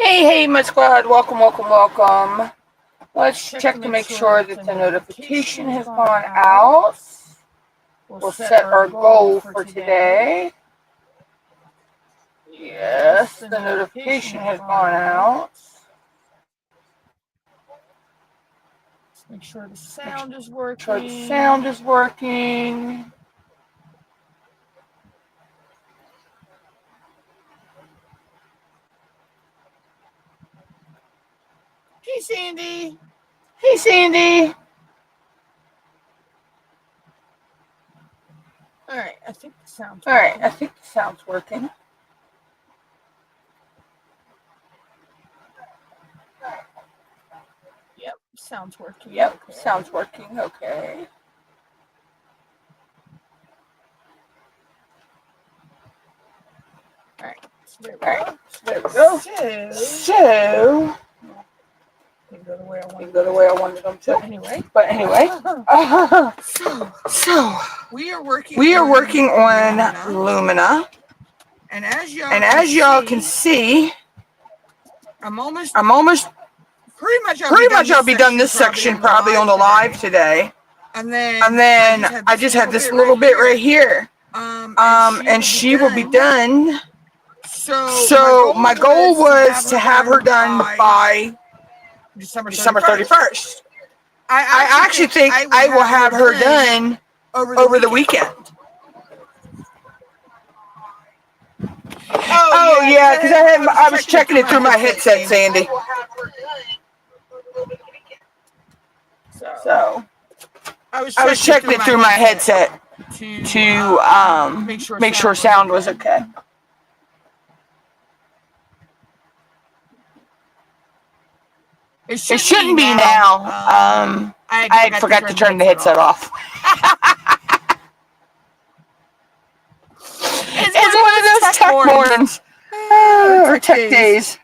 Hey, my squad, welcome. Let's check to make sure that the notification has gone out. We'll set our goal for today. Yes, the notification has gone out. Make sure the sound is working. Hey, Sandy. All right, I think the sound's working. Yep, sounds working. Okay. All right, there we go. So can go the way I wanted them to. But anyway. So we are working on Lumina. And as y'all can see, I'm almost pretty much I'll be done this section probably on the live today. And then I just had this little bit right here. And she will be done. So my goal was to have her done by December 31st. I actually think I will have her done over the weekend. Oh yeah, because I was checking it through my headset, Sandy. So I was checking it through my headset to make sure sound was okay. It shouldn't be now. I forgot to turn the headset off. It's one of those tech mornings. Or tech days.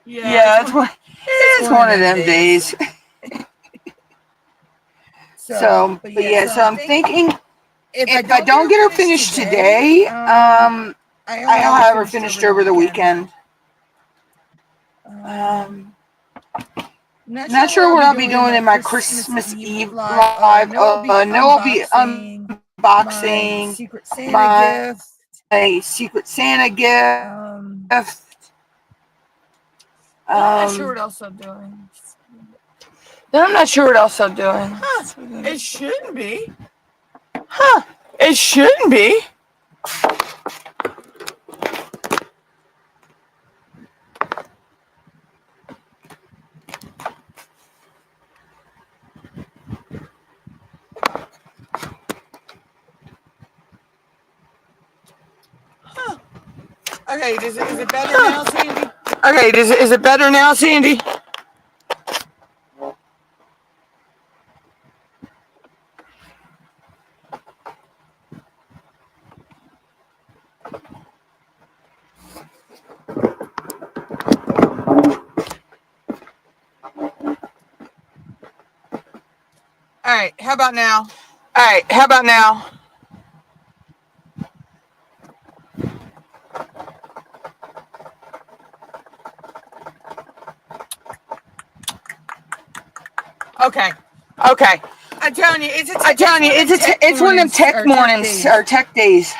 Yeah, it's one of them days. So I'm thinking if I don't get her finished today, I'll have her finished over the weekend. Not sure what I'll be doing in my Christmas Eve live. No, I'll be unboxing my Secret Santa gift. I'm not sure what else I'm doing. I'm not sure what else I'm doing. It shouldn't be. It shouldn't be. Okay, is it better now, Sandy? Okay, is it better now, Sandy? All right, how about now? Okay. I'm telling you, it's one of them tech mornings or tech days.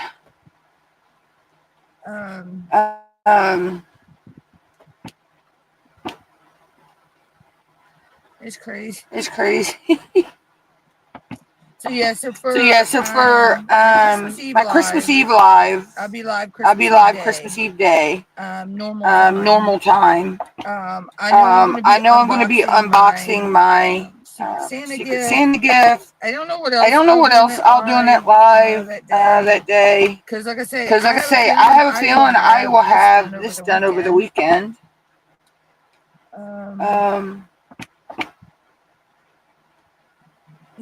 It's crazy. So for my Christmas Eve live, I'll be live Christmas Eve day. Normal time. I know I'm going to be unboxing my Secret Santa gift. I don't know what else I'll do in that live that day. Because like I say, I have a feeling I will have this done over the weekend.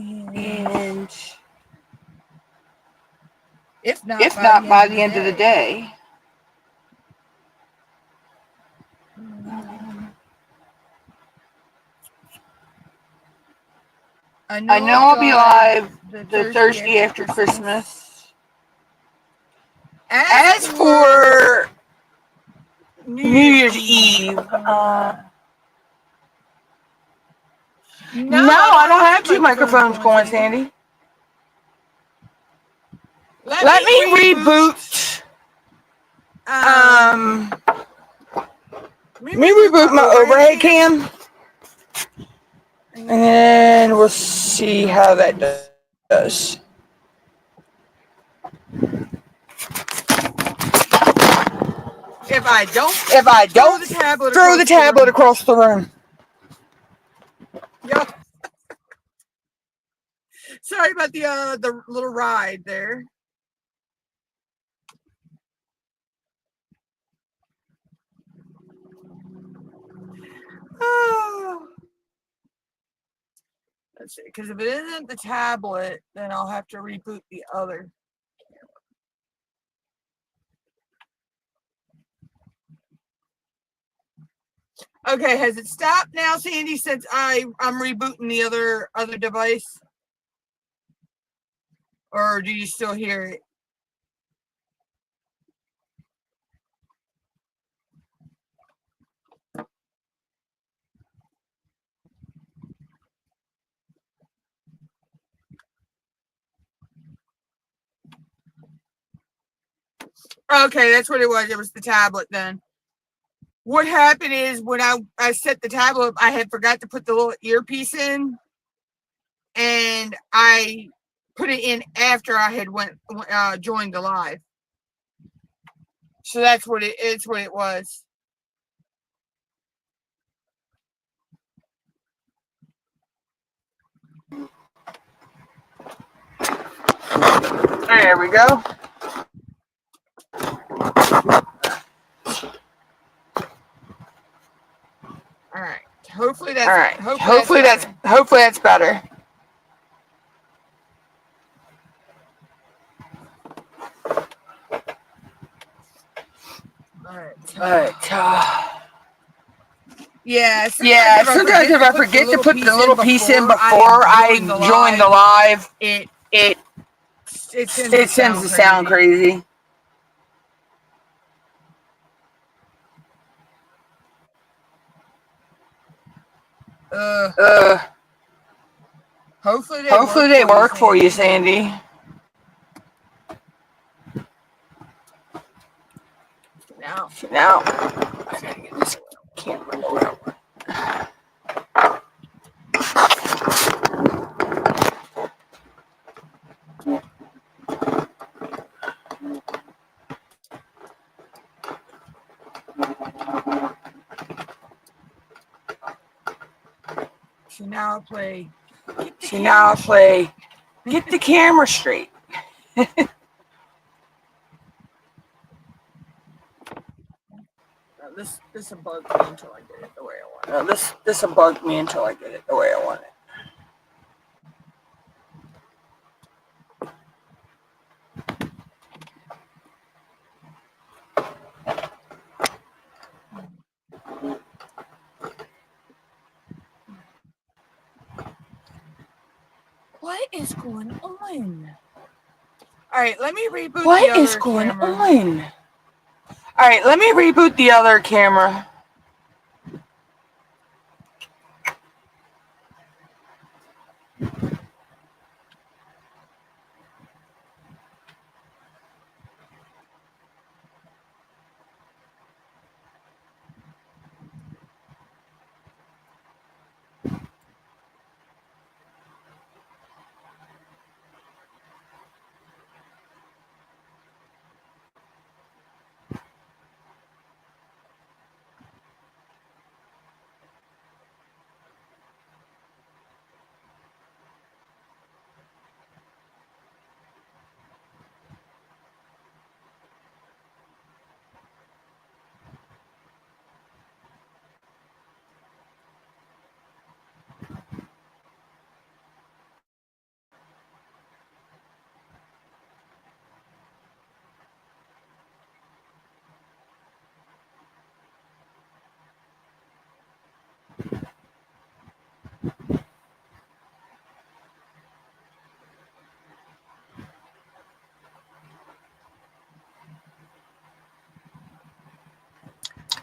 And if not by the end of the day. I know I'll be live the Thursday after Christmas. As for New Year's Eve, no, I don't have two microphones going, Sandy. Let me reboot. Let me reboot my overhead cam. And we'll see how that does. If I don't throw the tablet across the room. Yep. Sorry about the little ride there. Oh. Let's see, because if it isn't the tablet, then I'll have to reboot the other. Okay, has it stopped now, Sandy, since I'm rebooting the other device? Or do you still hear it? Okay, that's what it was. It was the tablet then. What happened is when I set the tablet up, I had forgot to put the little earpiece in, and I put it in after I had joined the live. So that's what it's what it was. There we go. All right. Hopefully that's hopefully that's better. All right. Yeah. Sometimes if I forget to put the little piece in before I join the live, it tends to sound crazy. Hopefully they work for you, Sandy. Now, I gotta get this camera over. So now I'll play. Get the camera straight. This will bug me until I get it the way I want it. This will bug me until I get it the way I want it. What is going on? All right, let me reboot the other camera. What is going on? All right, let me reboot the other camera.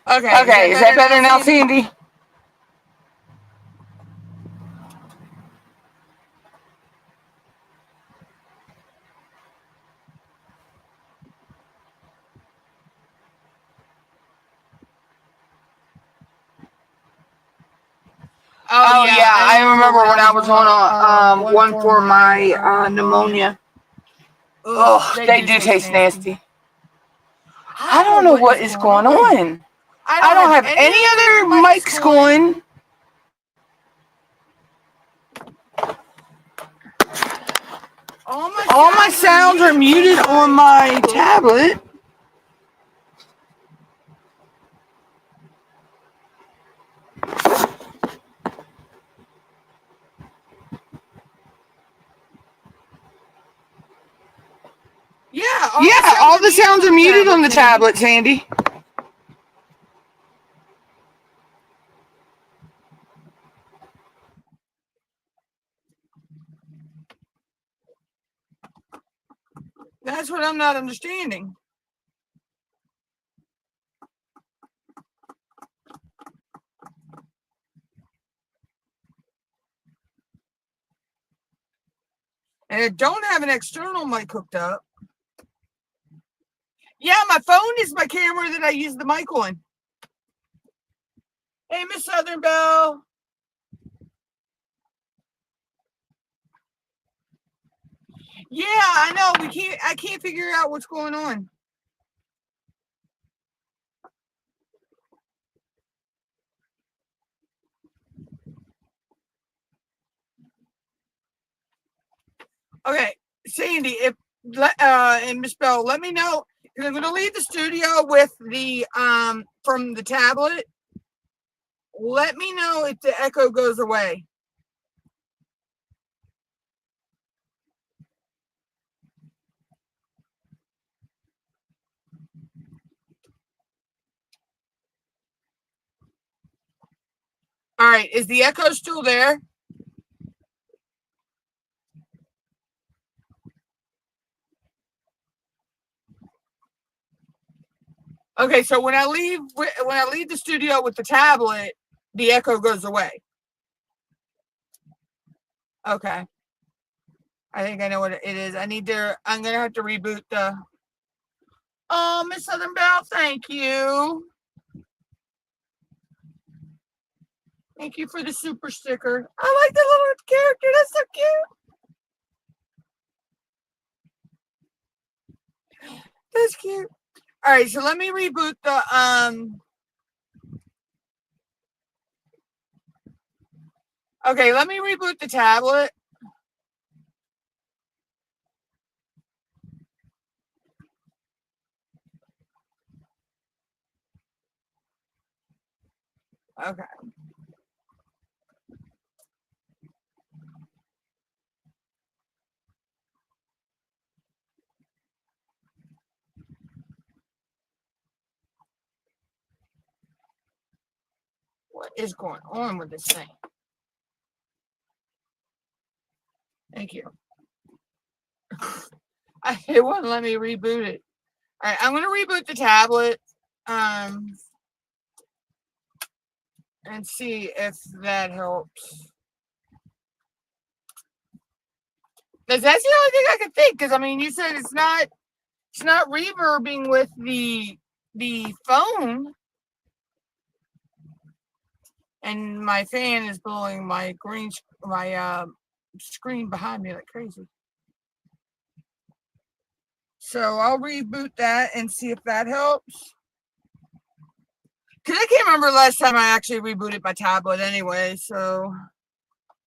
Okay, is that better now, Sandy? Oh yeah, I remember when I was on one for my pneumonia. Oh, they do taste nasty. I don't know what is going on. I don't have any other mics going. All my sounds are muted on my tablet. Yeah, all the sounds are muted on the tablet, Sandy. That's what I'm not understanding. And I don't have an external mic hooked up. Yeah, my phone is my camera that I use the mic on. Hey, Miss Southern Belle. Yeah, I know. I can't figure out what's going on. Okay, Sandy, and Miss Bell, let me know, because I'm going to leave the studio with the from the tablet. Let me know if the echo goes away. All right, is the echo still there? Okay, so when I leave the studio with the tablet, the echo goes away. Okay. I think I know what it is. I'm gonna have to reboot the Miss Southern Belle, thank you. Thank you for the super sticker. I like the little character, that's so cute. That's cute. All right, so let me reboot the okay, let me reboot the tablet. Okay. What is going on with this thing? Thank you. It wouldn't let me reboot it. All right, I'm gonna reboot the tablet and see if that helps. Because that's the only thing I could think. Because I mean, you said it's not reverbing with the phone, and my fan is blowing my screen behind me like crazy. So I'll reboot that and see if that helps. Because I can't remember last time I actually rebooted my tablet anyway, so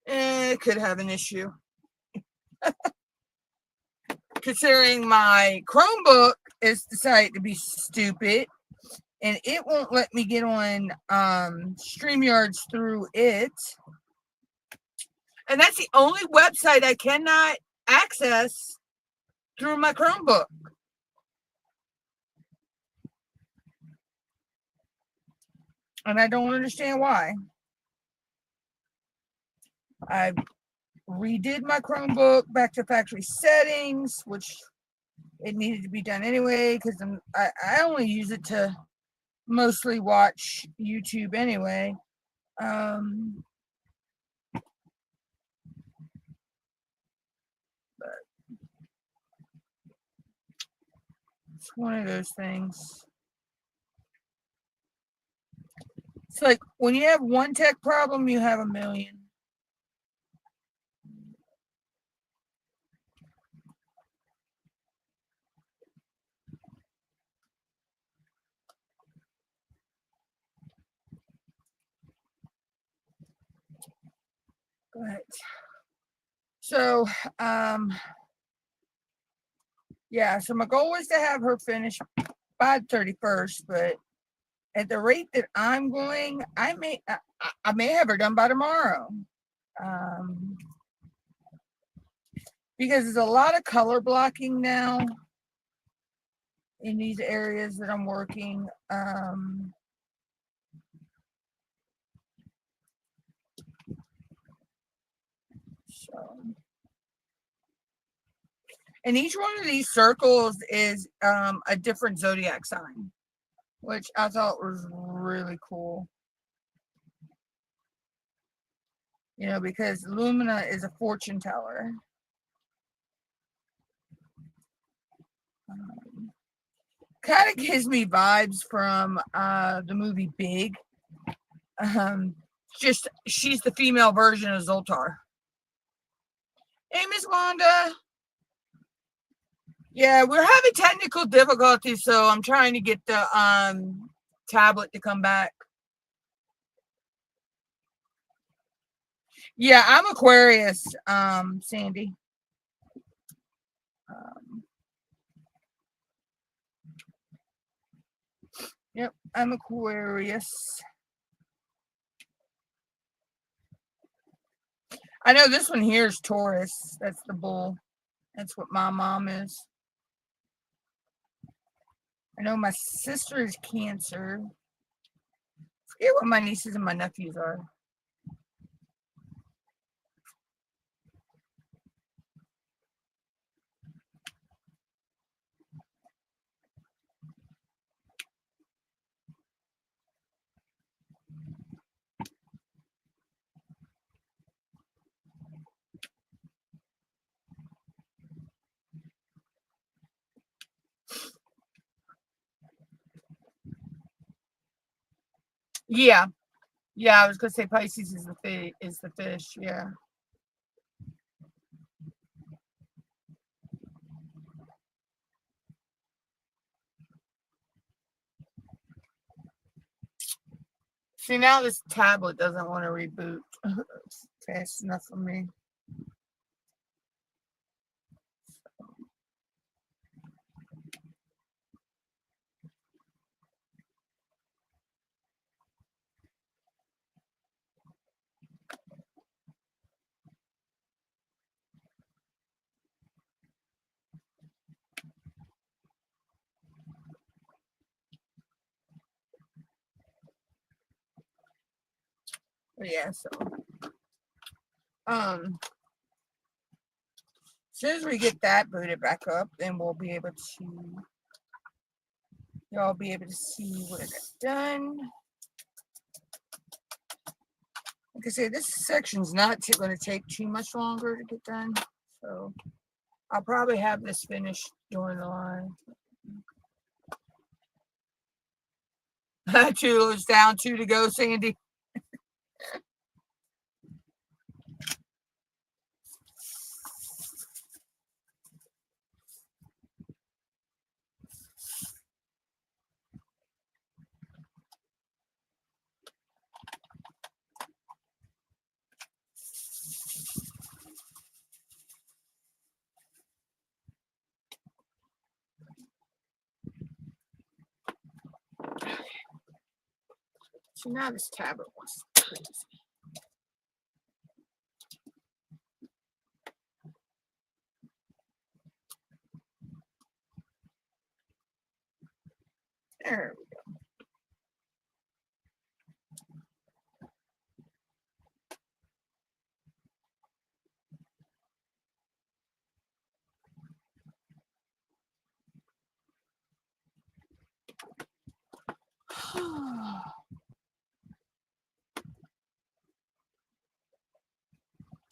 it could have an issue. Considering my Chromebook is decided to be stupid and it won't let me get on StreamYards through it. And that's the only website I cannot access through my Chromebook. And I don't understand why. I redid my Chromebook back to factory settings, which it needed to be done anyway, because I only use it to mostly watch YouTube anyway. But it's one of those things. It's like when you have one tech problem, you have a million. But so yeah, so my goal was to have her finished by the 31st, but at the rate that I'm going, I may have her done by tomorrow. Because there's a lot of color blocking now in these areas that I'm working. And each one of these circles is a different zodiac sign, which I thought was really cool. You know, because Lumina is a fortune teller. Kind of gives me vibes from the movie Big. Just she's the female version of Zoltar. Hey, Miss Wanda. Yeah, we're having technical difficulties, so I'm trying to get the tablet to come back. Yeah, I'm Aquarius, Sandy. Yep, I'm Aquarius. I know this one here is Taurus. That's the bull. That's what my mom is. I know my sister is Cancer. I forget what my nieces and my nephews are. Yeah. Yeah, I was gonna say Pisces is the fish, yeah. See, now this tablet doesn't want to reboot fast enough for me. But yeah, so as soon as we get that booted back up, then we'll be able to y'all be able to see what I got done. Like I said, this section's not going to take too much longer to get done, so I'll probably have this finished during the line. 2 loads down, 2 to go, Sandy. So now this tablet was crazy. There we go.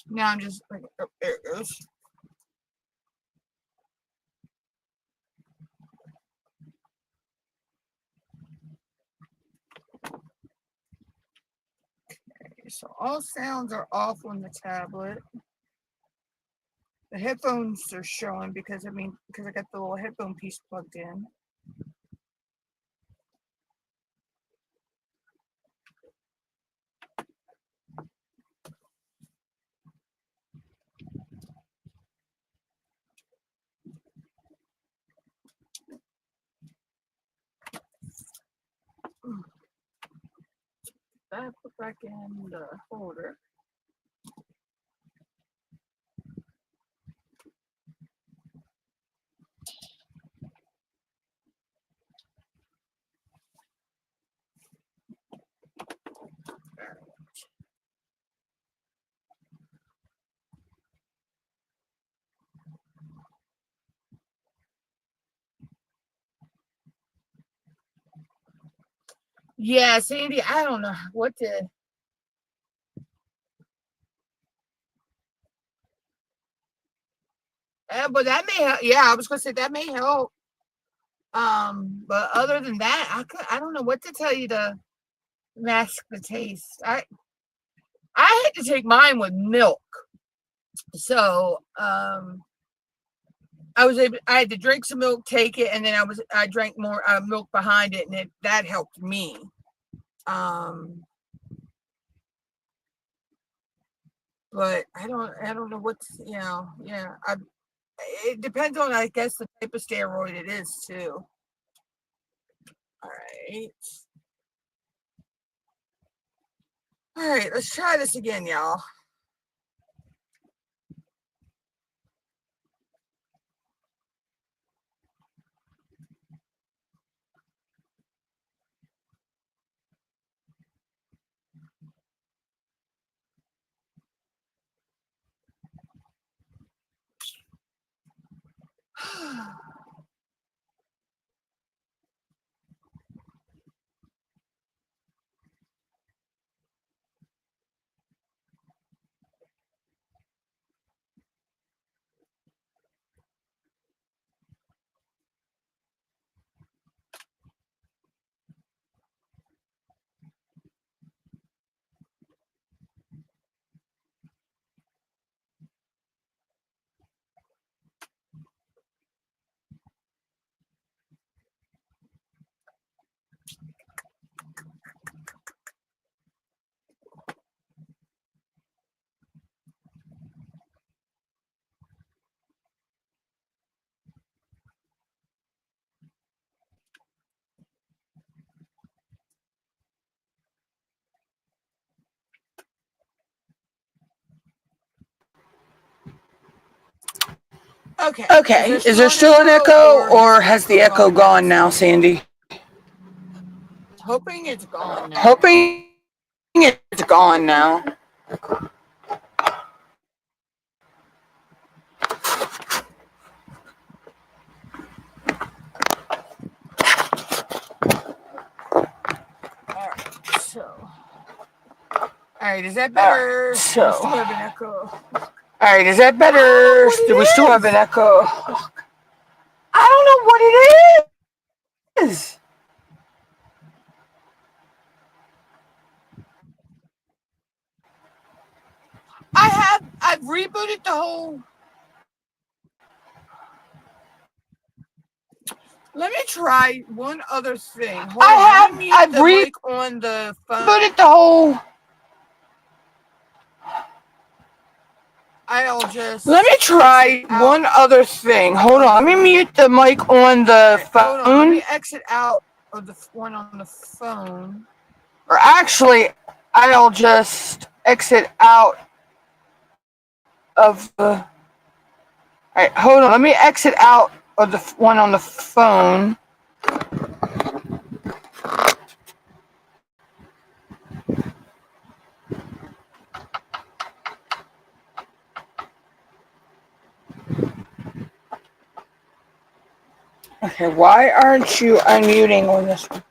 Now I'm just like, oh, there it goes. Okay, so all sounds are off on the tablet. The headphones are showing because I got the little headphone piece plugged in. That put back in the holder. Yeah, Sandy, I don't know what to. But that may help. Yeah, I was gonna say that may help. But other than that, I don't know what to tell you to mask the taste. I had to take mine with milk, so I had to drink some milk, take it, and then I drank more milk behind it, and that helped me. But I don't know what's, yeah. It depends on, I guess, the type of steroid it is too. All right, let's try this again, y'all. Okay. Is there still an echo, or has the echo gone now, Sandy? Hoping it's gone now. Hoping it's gone now. All right, is that better? Do we still have an echo? All right, is that better? Do we still have an echo? I don't know what it is. I've rebooted the whole. Let me try one other thing. I've rebooted on the phone. Rebooted the whole. Let me try one other thing. Hold on. Let me mute the mic on the phone. Hold on. Let me exit out of the one on the phone. Or actually, I'll just exit out of the. All right, hold on. Let me exit out of the one on the phone. Okay, why aren't you unmuting on this one?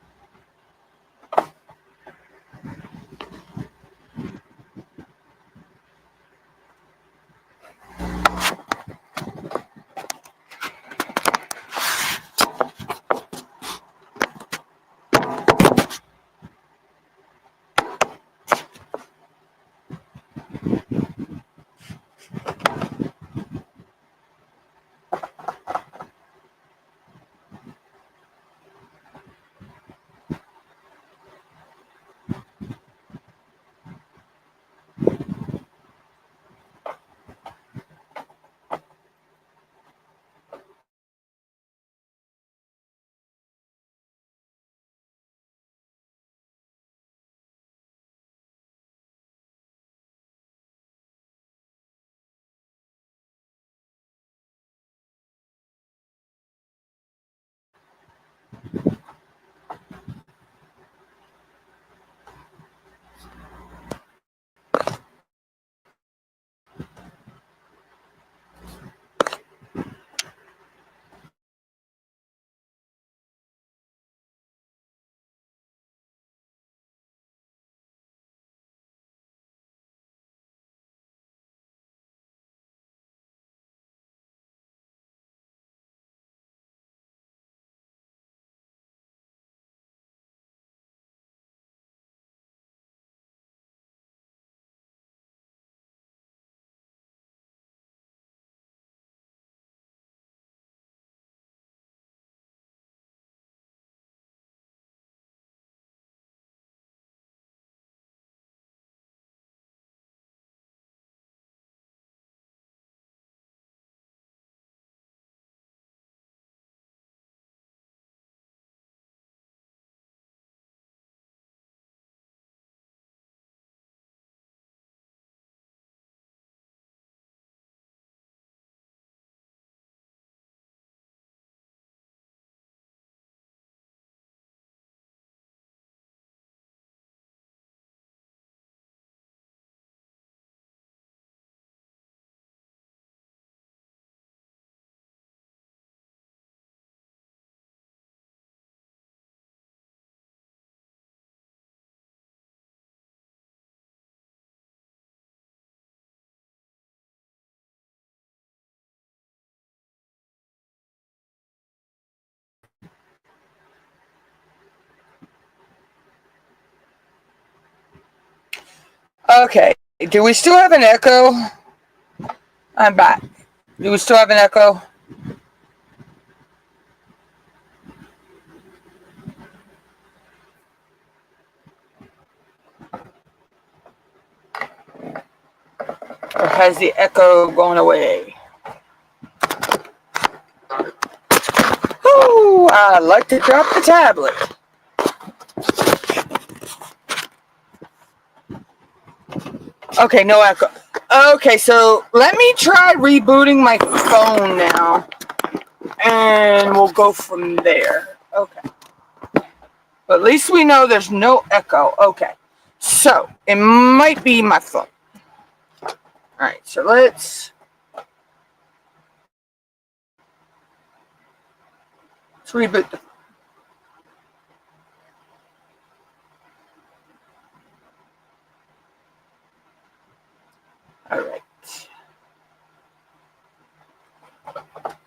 Okay. Do we still have an echo? I'm back. Do we still have an echo? Or has the echo gone away? Ooh, I like to drop the tablet. Okay, no echo. Okay, so let me try rebooting my phone now. And we'll go from there. Okay. But at least we know there's no echo. Okay. So, it might be my phone. Alright, so let's reboot the. Alright.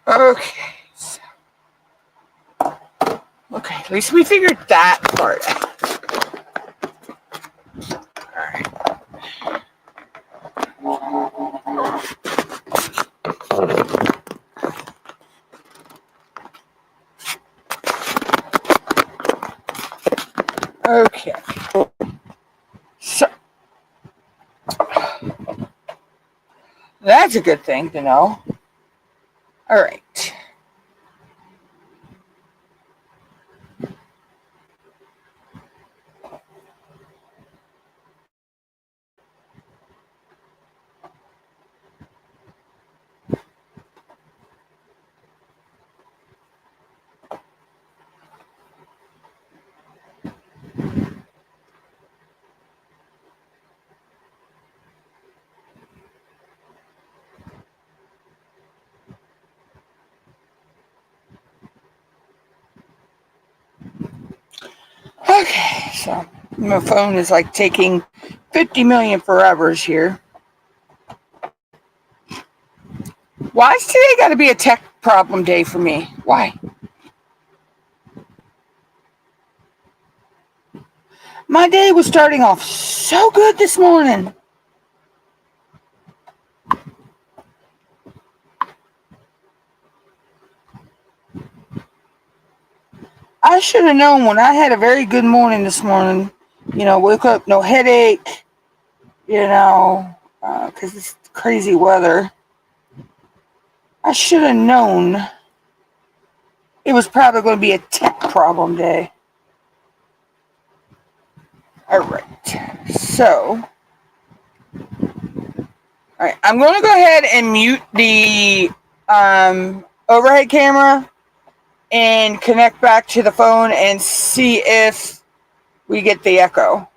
Okay. So, okay, at least we figured that part out. Alright. Okay. So, that's a good thing to know. Alright. Okay, so my phone is like taking 50 million forevers here. Why is today got to be a tech problem day for me? Why? My day was starting off so good this morning. I should have known when I had a very good morning this morning. You know, woke up, no headache, you know, because it's crazy weather. I should have known it was probably going to be a tech problem day. All right. So, all right, I'm going to go ahead and mute the overhead camera and connect back to the phone and see if we get the echo.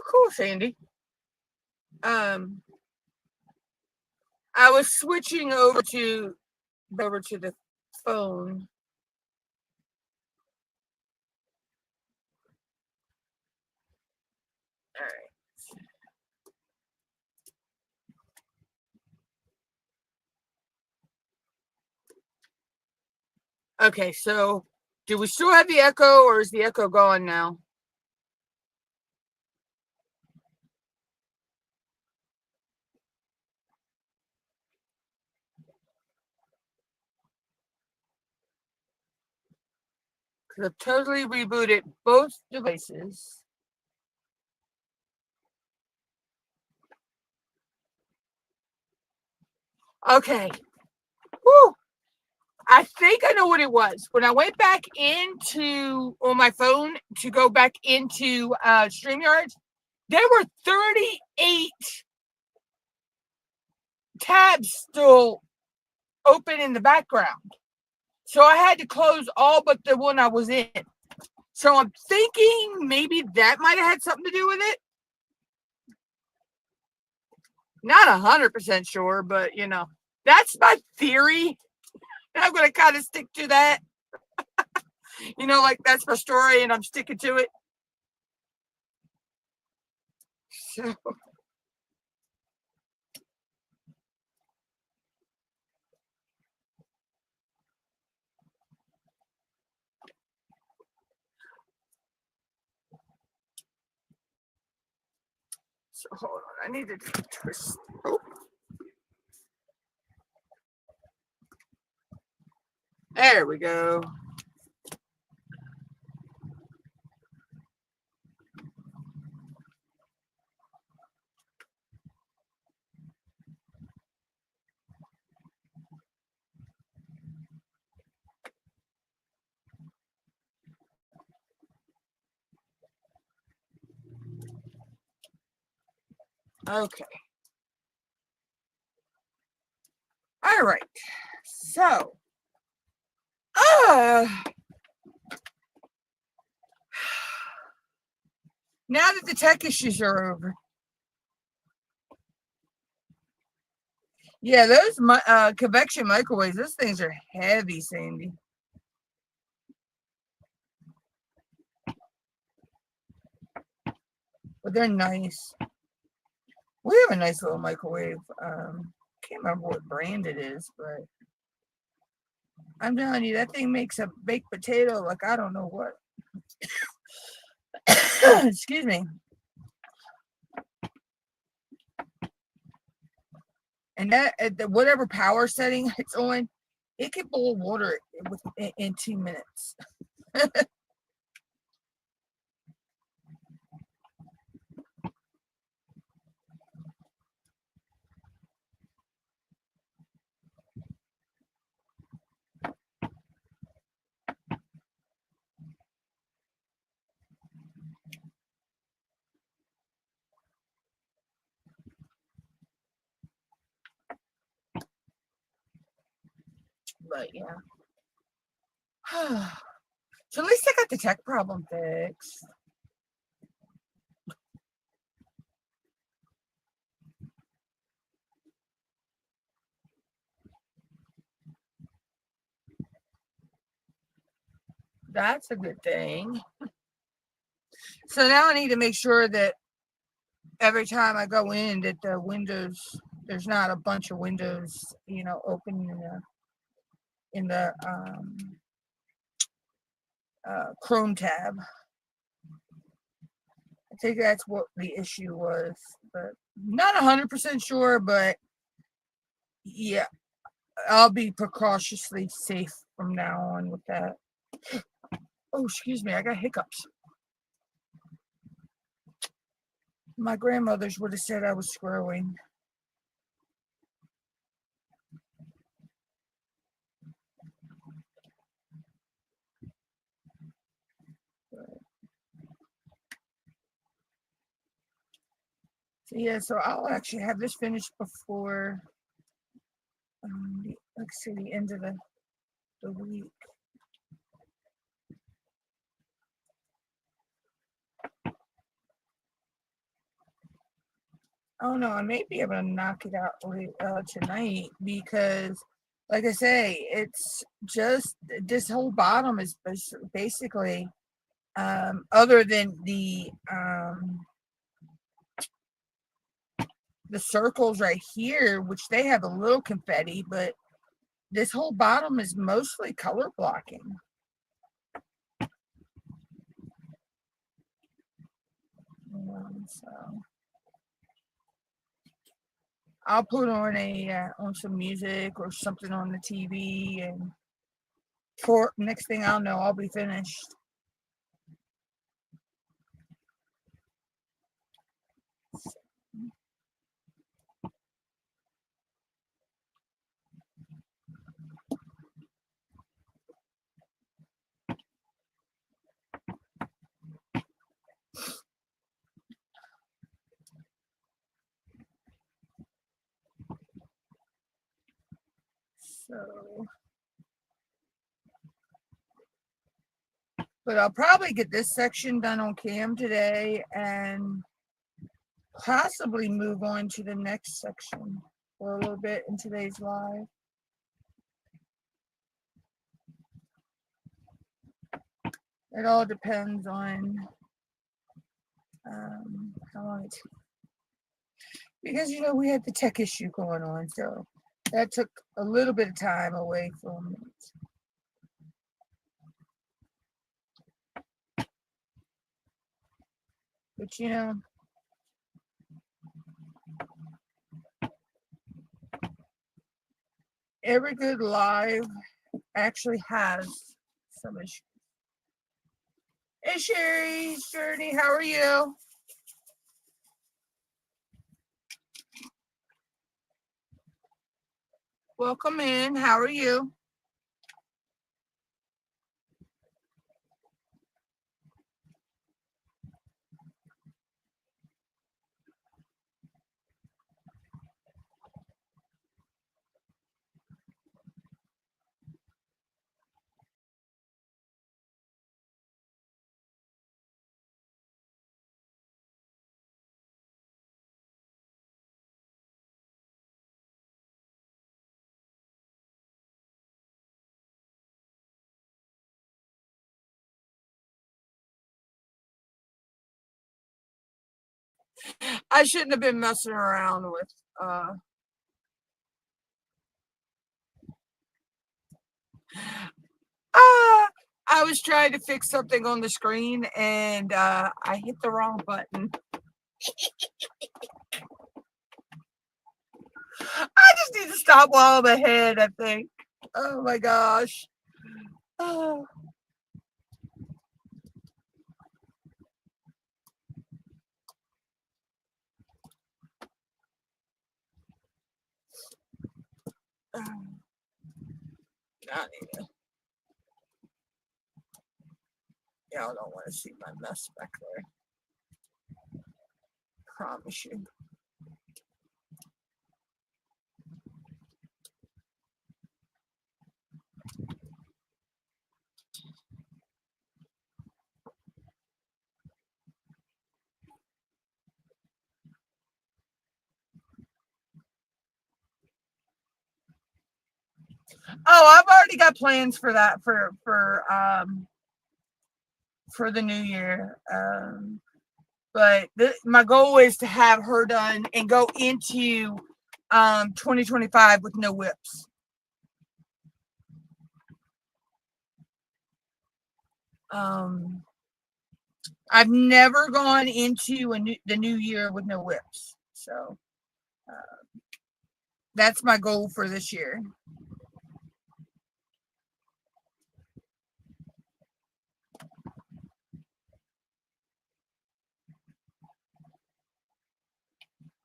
cool, Sandy. I was switching over to the phone. All right. Okay, so do we still have the echo, or is the echo gone now? Because I've totally rebooted both devices. Okay. Whew. I think I know what it was. When I went back on my phone to go back into StreamYard, there were 38 tabs still open in the background. So I had to close all but the one I was in. So I'm thinking maybe that might have had something to do with it. Not 100% sure, but that's my theory. I'm going to kind of stick to that. Like that's my story and I'm sticking to it. So hold on, I need to twist. Oh. There we go. Okay. All right. So, now that the tech issues are over, yeah, those convection microwaves, those things are heavy, Sandy. But they're nice. We have a nice little microwave. Can't remember what brand it is, but I'm telling you, that thing makes a baked potato like I don't know what. Excuse me. And that at whatever power setting it's on, it can boil water in 2 minutes. But yeah. So at least I got the tech problem fixed. That's a good thing. So now I need to make sure that every time I go in that the windows, there's not a bunch of windows, open in the Chrome tab. I think that's what the issue was, but not 100% sure, but yeah, I'll be precautiously safe from now on with that. Oh, excuse me, I got hiccups. My grandmothers would have said I was screwing. So yeah, so I'll actually have this finished before, let's see, the end of the week. Oh no, I may be able to knock it out tonight because, like I say, it's just this whole bottom is basically, other than the circles right here, which they have a little confetti, but this whole bottom is mostly color blocking. So I'll put on on some music or something on the TV, and for next thing I'll know, I'll be finished. So, but I'll probably get this section done on cam today and possibly move on to the next section for a little bit in today's live. It all depends on how long it takes. Because, you know, we had the tech issue going on, so that took a little bit of time away from it. But, you know, every good live actually has some issues. Hey, Sherry, Journey, how are you? Welcome in. How are you? I shouldn't have been messing around with I was trying to fix something on the screen and I hit the wrong button. I just need to stop while I'm ahead, I think. Oh my gosh. Oh. Y'all don't want to see my mess back there. Promise you. Oh, I've already got plans for that for the new year. But my goal is to have her done and go into 2025 with no WIPs. I've never gone into the new year with no WIPs, so that's my goal for this year.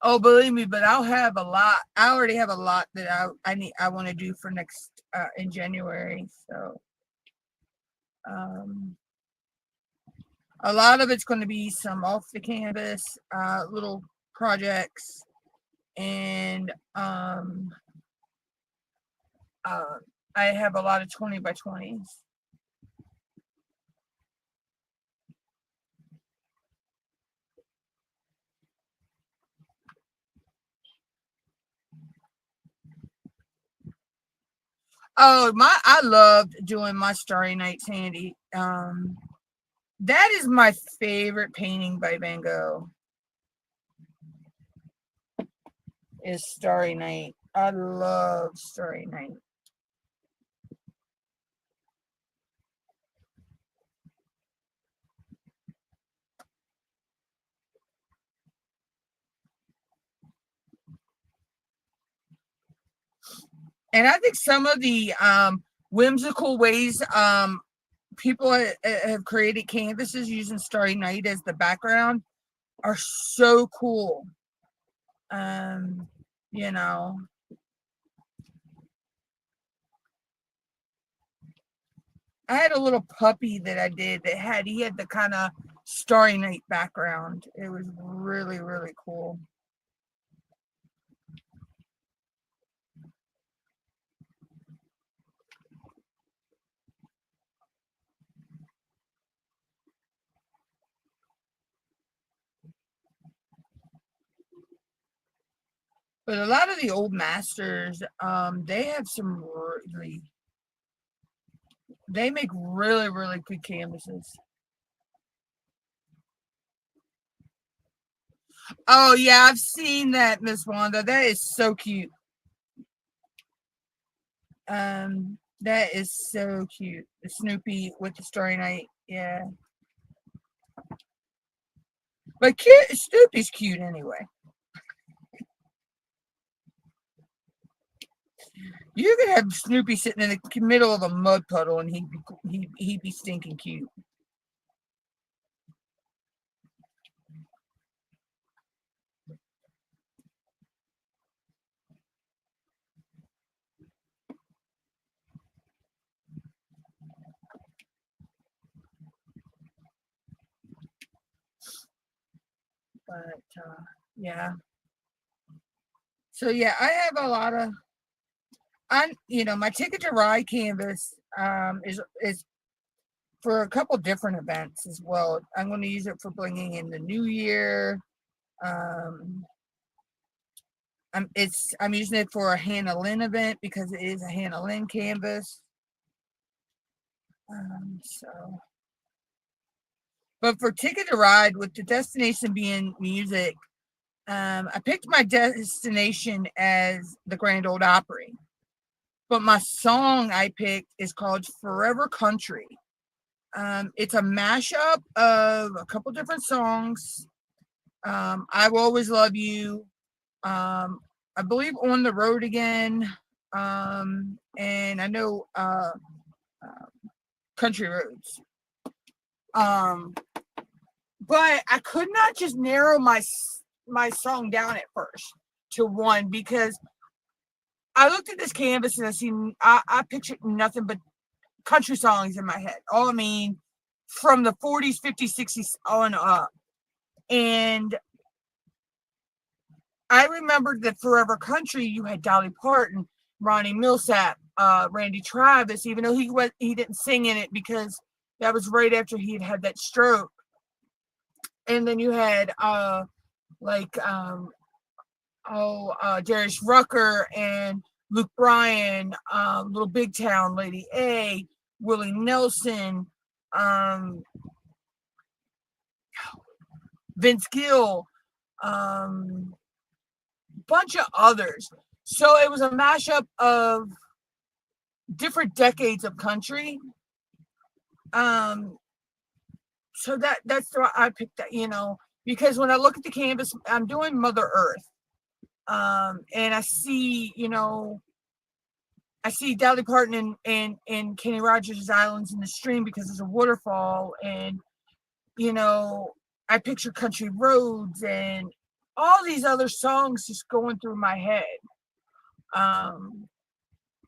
Oh, believe me, but I'll have a lot. I already have a lot that I want to do for next in January. So, a lot of it's going to be some off the canvas little projects, and I have a lot of 20 by 20s. Oh, I loved doing my Starry Night Sandy. That is my favorite painting by Van Gogh. Is Starry Night. I love Starry Night. And I think some of the whimsical ways people have created canvases using Starry Night as the background are so cool. You know, I had a little puppy that I did that he had the kind of Starry Night background. It was really, really cool. But a lot of the old masters, they have some really, they make really, really good canvases. Oh yeah, I've seen that, Miss Wanda. That is so cute. That is so cute. The Snoopy with the Starry Night. Yeah. But cute, Snoopy's cute anyway. You could have Snoopy sitting in the middle of a mud puddle and he'd be stinking cute. But yeah. So yeah, I have a lot of my Ticket to Ride canvas is for a couple different events as well. I'm going to use it for bringing in the new year. I'm using it for a Hannah Lynn event because it is a Hannah Lynn canvas. But for Ticket to Ride, with the destination being music, I picked my destination as the Grand Ole Opry. But my song I picked is called Forever Country. It's a mashup of a couple different songs. I Will Always Love You. I believe On the Road Again. And I know Country Roads. But I could not just narrow my song down at first to one because I looked at this canvas and I pictured nothing but country songs in my head. Oh, I mean, from the 40s, 50s, 60s on up. And I remembered that Forever Country, you had Dolly Parton, Ronnie Millsap, Randy Travis, even though he didn't sing in it because that was right after he had that stroke. And then you had Darius Rucker and Luke Bryan, Little Big Town, Lady A, Willie Nelson, Vince Gill, bunch of others. So it was a mashup of different decades of country. So that's why I picked that, because when I look at the canvas, I'm doing Mother Earth. And I see, I see Dolly Parton and Kenny Rogers' Islands in the Stream because there's a waterfall, and I picture Country Roads and all these other songs just going through my head.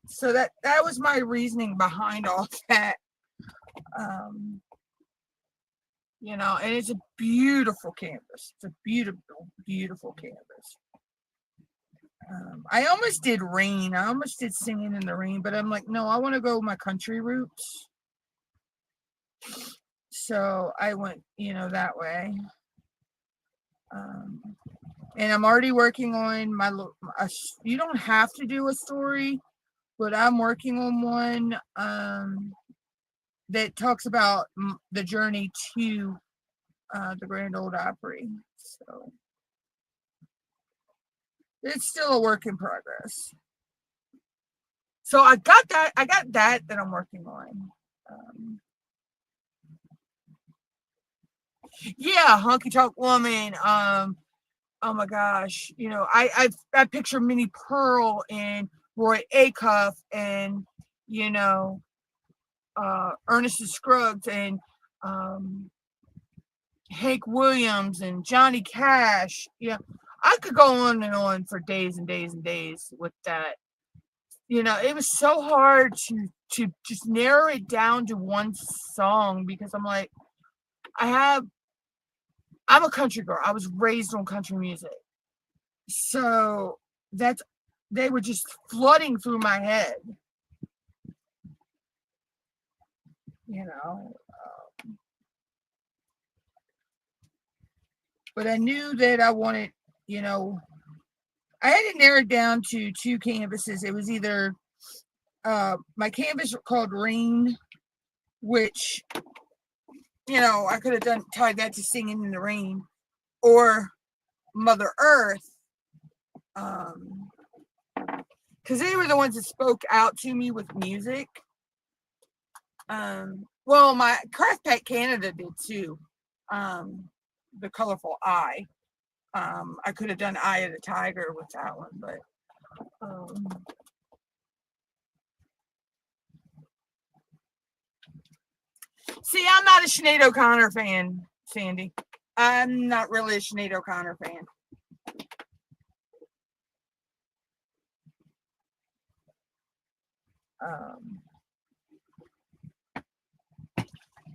So that was my reasoning behind all that. And it's a beautiful canvas. It's a beautiful, beautiful canvas. I almost did Rain. I almost did Singing in the Rain, but I'm like, no, I want to go my country roots. So I went, that way. And I'm already working on you don't have to do a story, but I'm working on one that talks about the journey to the Grand Ole Opry. So it's still a work in progress. So I got that I'm working on. Yeah, Honky Tonk Woman. Oh my gosh, you know, I picture Minnie Pearl and Roy Acuff and, you know, Ernest Scruggs and Hank Williams and Johnny Cash. Yeah, I could go on and on for days and days and days with that. You know, it was so hard to just narrow it down to one song because I'm like, I'm a country girl. I was raised on country music. So they were just flooding through my head. You know. But I knew that I wanted, you know, I had it narrowed down to 2 canvases. It was either my canvas called Rain, which, you know, I could have tied that to Singing in the Rain, or Mother Earth, because they were the ones that spoke out to me with music. Well, my Craft Pack Canada did too. The Colorful Eye. I could have done Eye of the Tiger with that one, but see, I'm not a Sinead O'Connor fan, Sandy. I'm not really a Sinead O'Connor fan.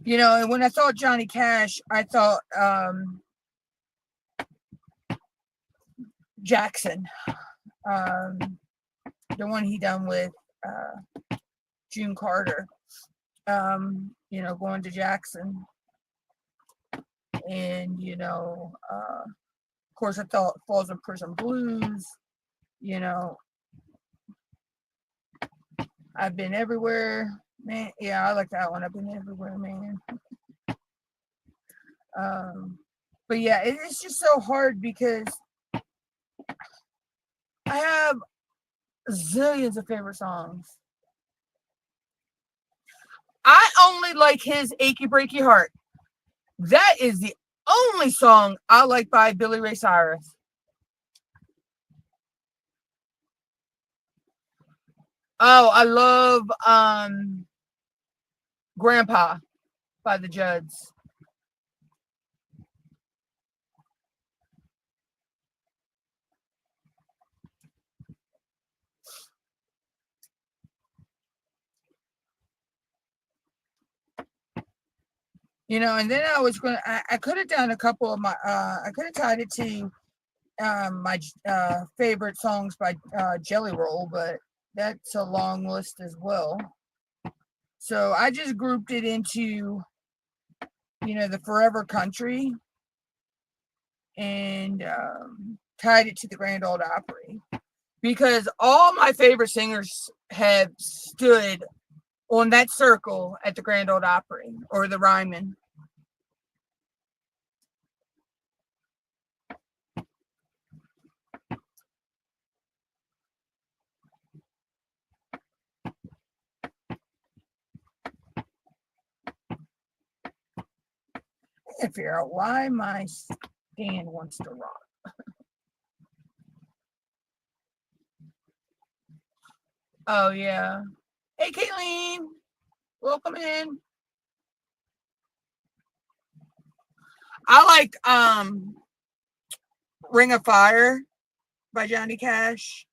You know, and when I thought Johnny Cash, I thought Jackson, the one he done with June Carter. You know, going to Jackson, and you know, of course, I thought Falls in Prison Blues. You know, I've Been Everywhere, man. Yeah, I like that one. I've Been Everywhere, man. But yeah, it's just so hard because I have zillions of favorite songs. I only like his Achy Breaky Heart. That is the only song I like by Billy Ray Cyrus. Oh, I love Grandpa by the Judds. You know, and then I was going to, I could have done a couple of my, I could have tied it to my favorite songs by Jelly Roll, but that's a long list as well. So I just grouped it into, you know, the Forever Country and tied it to the Grand Ole Opry, because all my favorite singers have stood on that circle at the Grand Ole Opry or the Ryman. I can't figure out why my stand wants to rock. Oh yeah. Hey Kayleen, welcome in. I like Ring of Fire by Johnny Cash.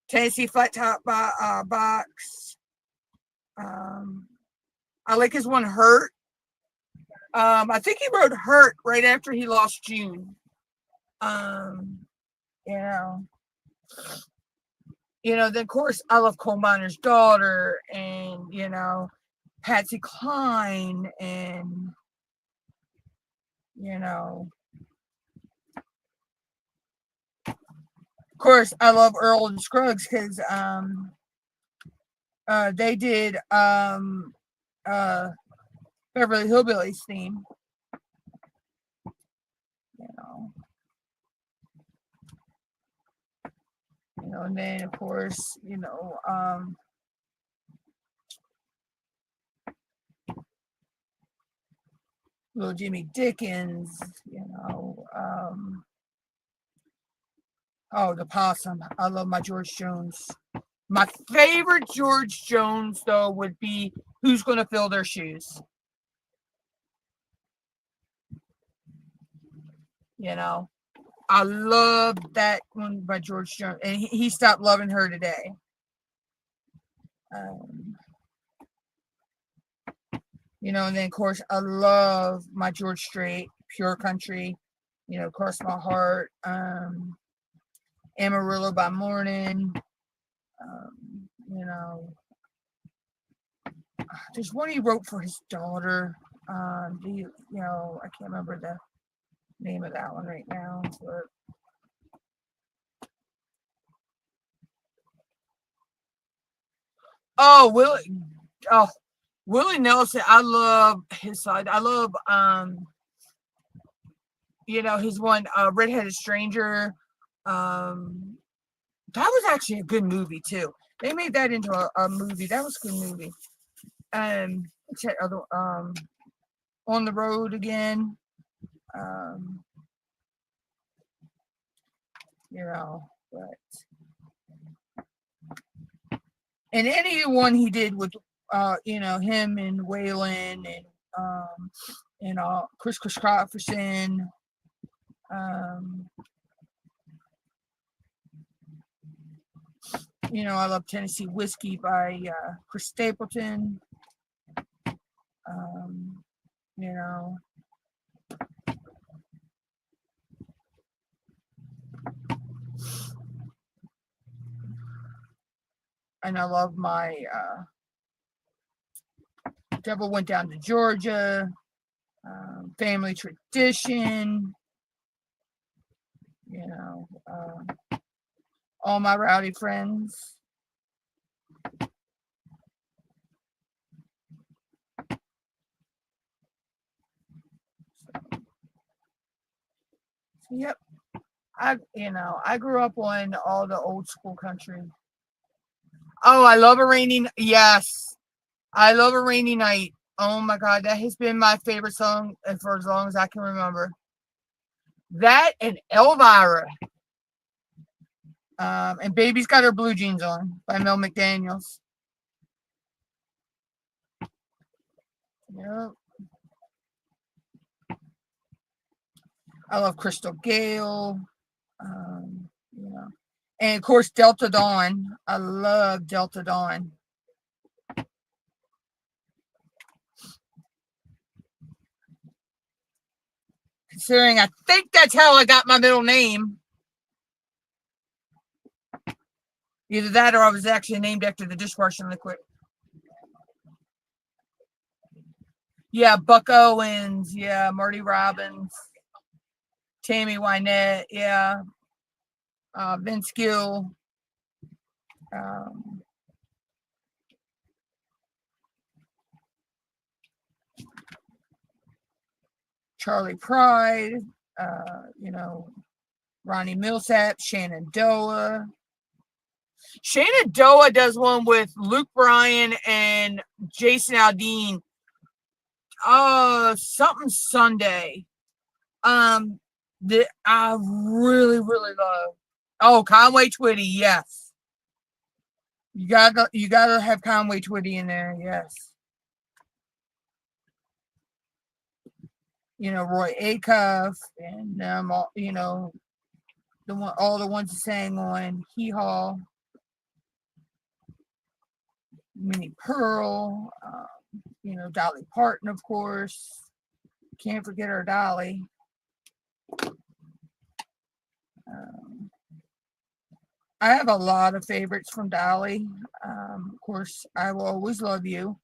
Tennessee Flat Top by Box. I like his one Hurt. I think he wrote Hurt right after he lost June. You know, then of course I love Coal Miner's Daughter and, you know, Patsy Cline and, you know, Of course, I love Earl and Scruggs because they did Beverly Hillbillies theme. You know, and then of course, little Jimmy Dickens, oh, the Possum. I love my George Jones. My favorite George Jones, though, would be Who's Gonna Fill Their Shoes? I love that one by George Jones. And he stopped loving her today. And then, of course, I love my George Strait, Pure Country, Cross My Heart, Amarillo by Morning, there's one he wrote for his daughter. I can't remember the name of that one right now. But Willie Nelson. I love his side. I love his one Redheaded Stranger. That was actually a good movie too. They made that into a movie. That was a good movie. What's that other On the Road Again? But and any one he did with him and Waylon and Chris Christopherson. I love Tennessee Whiskey by Chris Stapleton. And I love my Devil Went Down to Georgia, Family Tradition, All My Rowdy Friends. Yep. I grew up on all the old school country. Oh, I love a rainy. Yes, I love A Rainy Night. Oh my God, that has been my favorite song for as long as I can remember. That and Elvira. And Baby's Got Her Blue Jeans On by Mel McDaniels. Yep. I love Crystal Gale. And of course, Delta Dawn. I love Delta Dawn. Considering I think that's how I got my middle name. Either that or I was actually named after the dishwashing liquid. Yeah, Buck Owens. Yeah, Marty Robbins. Tammy Wynette. Yeah. Vince Gill. Charlie Pride. Ronnie Millsap. Shenandoah. Shenandoah does one with Luke Bryan and Jason Aldean. Something Sunday. That I really, really love. Oh, Conway Twitty, yes. You gotta have Conway Twitty in there, yes. Roy Acuff and all the ones that sang on Hee Haw. Minnie Pearl, Dolly Parton, of course. Can't forget our Dolly. I have a lot of favorites from Dolly. Of course, I Will Always Love You,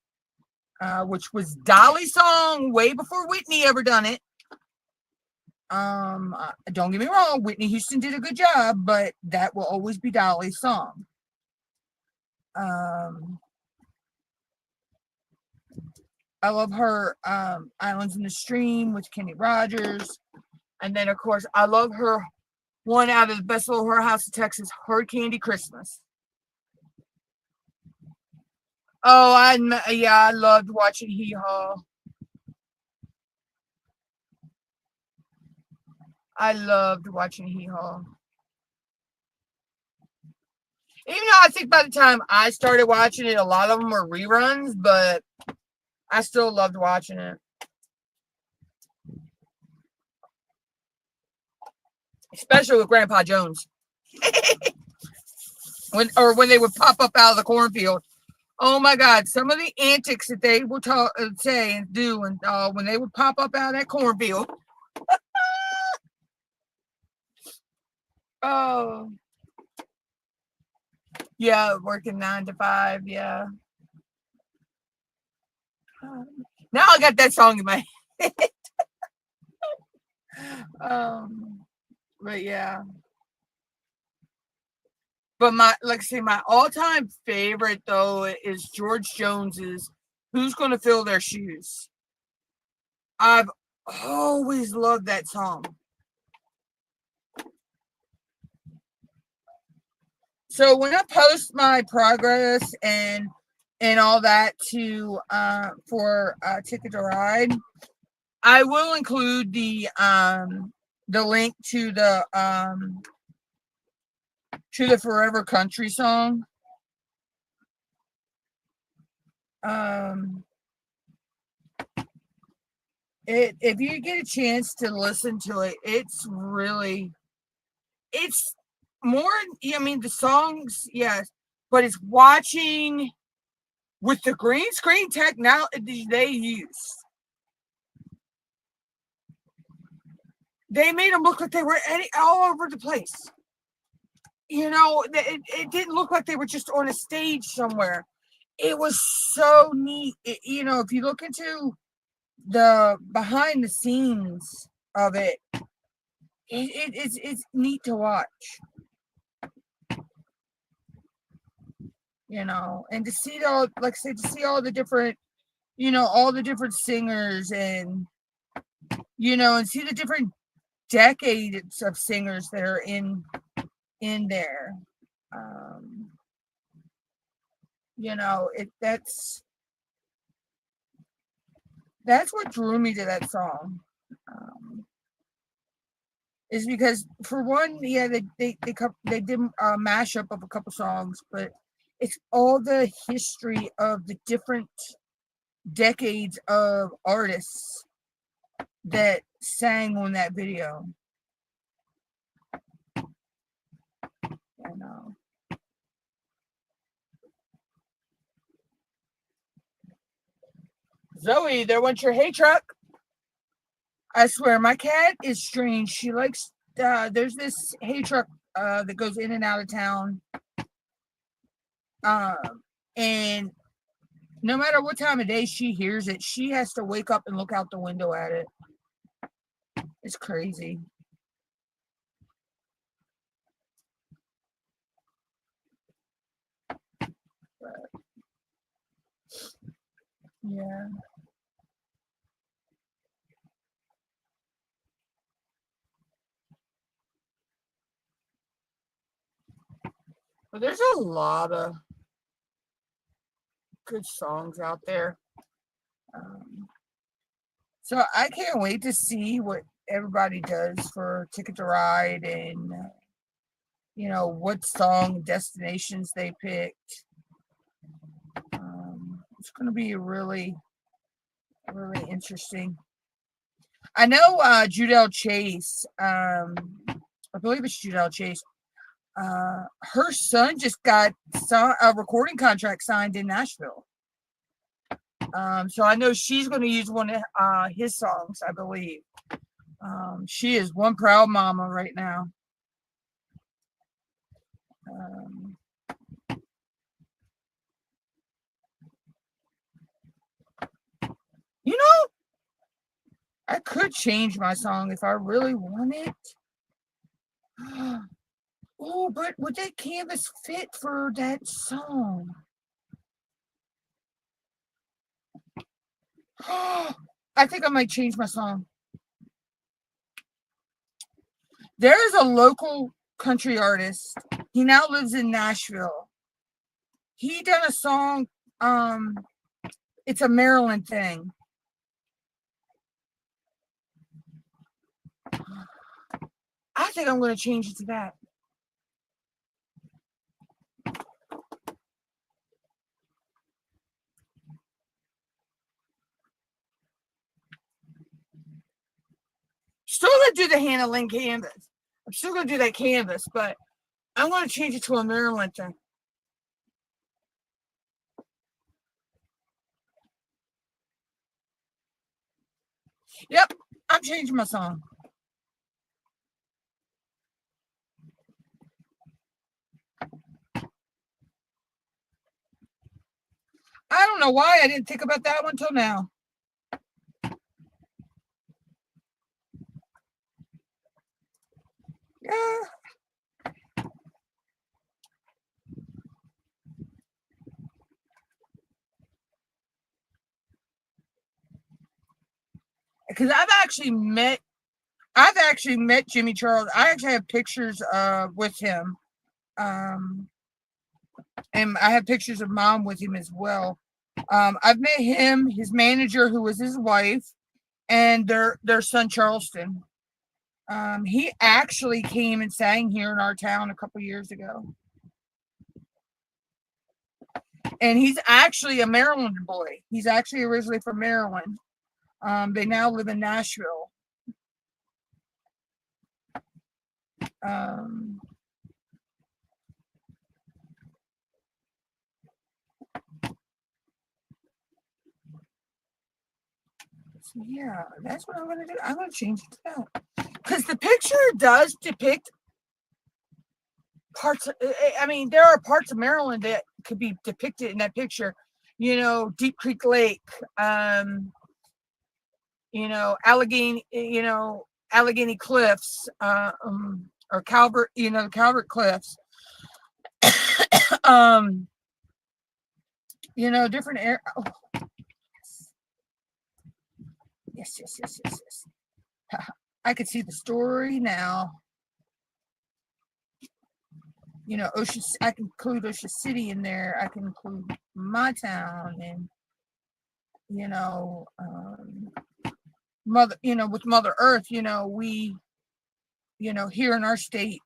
which was Dolly's song way before Whitney ever done it. Don't get me wrong, Whitney Houston did a good job, but that will always be Dolly's song. I love her Islands in the Stream with Kenny Rogers. And then, of course, I love her one out of the Best Little Whorehouse in Texas, Hard Candy Christmas. Oh, I loved watching Hee Haw. I loved watching Hee Haw. Even though I think by the time I started watching it, a lot of them were reruns, but I still loved watching it. Especially with Grandpa Jones. when they would pop up out of the cornfield. Oh my God, some of the antics that they would say and do when they would pop up out of that cornfield. Oh. Yeah, working 9 to 5, yeah. Now I got that song in my head. But yeah. But my all-time favorite though is George Jones's "Who's Gonna Fill Their Shoes." I've always loved that song. So when I post my progress and all that to for Ticket to Ride, I will include the link to the Forever Country song. If you get a chance to listen to it, it's more, I mean, the songs, yes, but it's watching with the green screen technology they use. They made them look like they were all over the place. You know, it didn't look like they were just on a stage somewhere. It was so neat. You know, if you look into the behind the scenes of it, it's neat to watch. You know, and to see all, like I said, to see all the different, you know, all the different singers, and you know, and see the different decades of singers that are in there. You know, that's what drew me to that song. Is because, for one, yeah, they did a mashup of a couple songs, but it's all the history of the different decades of artists that sang on that video. You know. Zoe, there went your hay truck. I swear, my cat is strange. She likes, there's this hay truck that goes in and out of town. And no matter what time of day she hears it, she has to wake up and look out the window at it. It's crazy. But, yeah. But there's a lot of good songs out there. So I can't wait to see what everybody does for Ticket to Ride, and you know, what song destinations they picked. It's going to be really, really interesting. I know Judell Chase, I believe it's Judell Chase, her son just got a recording contract signed in Nashville. So I know she's going to use one of his songs, I believe. She is one proud mama right now. You know, I could change my song if I really wanted. Oh, but would that canvas fit for that song? I think I might change my song. There's a local country artist. He now lives in Nashville. He done a song. It's a Maryland thing. I think I'm going to change it to that. Still going to do the Hannah Lynn canvas. I'm still going to do that canvas, but I'm going to change it to a Maryland thing. Yep, I'm changing my song. I don't know why I didn't think about that one till now. Yeah. Because I've actually met Jimmy Charles. I actually have pictures with him. And I have pictures of Mom with him as well. I've met him, his manager, who was his wife, and their son Charleston. He actually came and sang here in our town a couple years ago. And he's actually a Maryland boy. He's actually originally from Maryland. They now live in Nashville. So yeah, that's what I'm going to do. I'm going to change it to that. Because the picture does depict parts. I mean, there are parts of Maryland that could be depicted in that picture. You know, Deep Creek Lake, you know, Allegheny Cliffs, or Calvert, you know, the Calvert Cliffs. You know, different air. Oh, yes. I could see the story now. You know, I can include Ocean City in there. I can include my town, and you know, with Mother Earth, you know, we, you know, here in our state,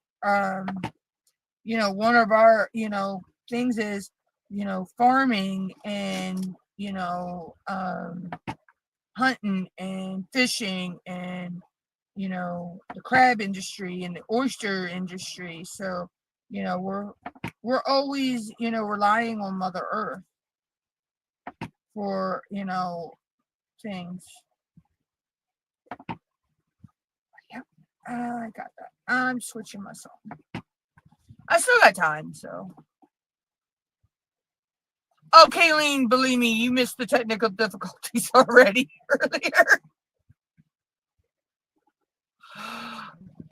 you know, one of our, you know, things is, you know, farming and, you know, hunting and fishing and, you know, the crab industry and the oyster industry. So, you know, we're always, you know, relying on Mother Earth for, you know, things. Yeah, I got that. I'm switching my song. I still got time, so. Oh, Kayleen, believe me, you missed the technical difficulties already earlier.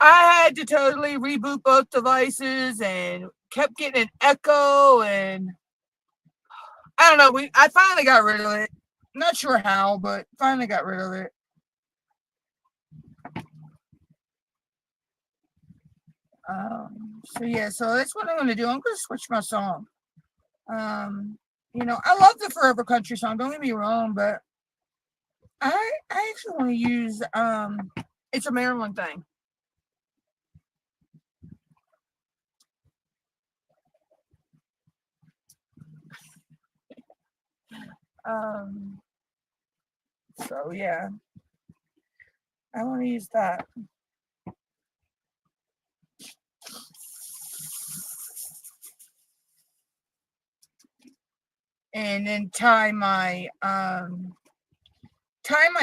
I had to totally reboot both devices and kept getting an echo, and I don't know. I finally got rid of it. Not sure how, but finally got rid of it. So yeah, so that's what I'm going to do. I'm going to switch my song. You know, I love the Forever Country song. Don't get me wrong, but I actually want to use It's a Maryland Thing. So yeah, I want to use that. And then tie my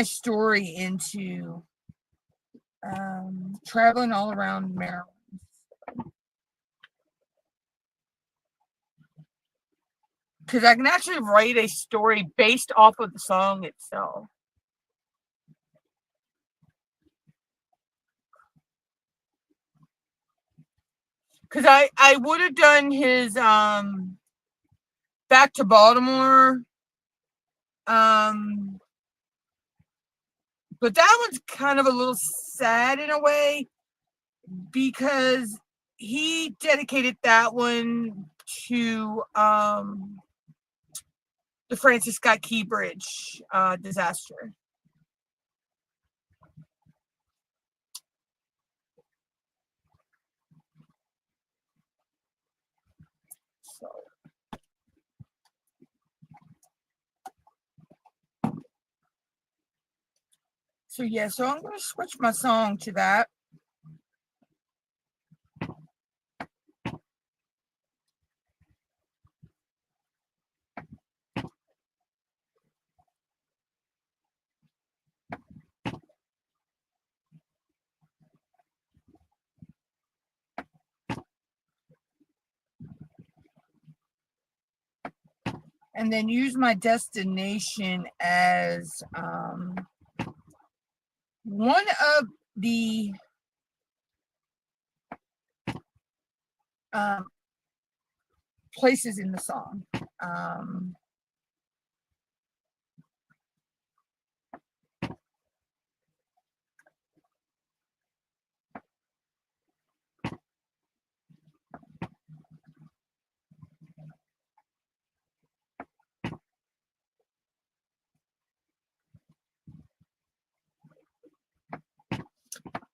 story into traveling all around Maryland. Because I can actually write a story based off of the song itself. Because I would have done his Back to Baltimore. But that one's kind of a little sad in a way because he dedicated that one to the Francis Scott Key Bridge disaster. So yeah, so I'm going to switch my song to that. And then use my destination as one of the places in the song.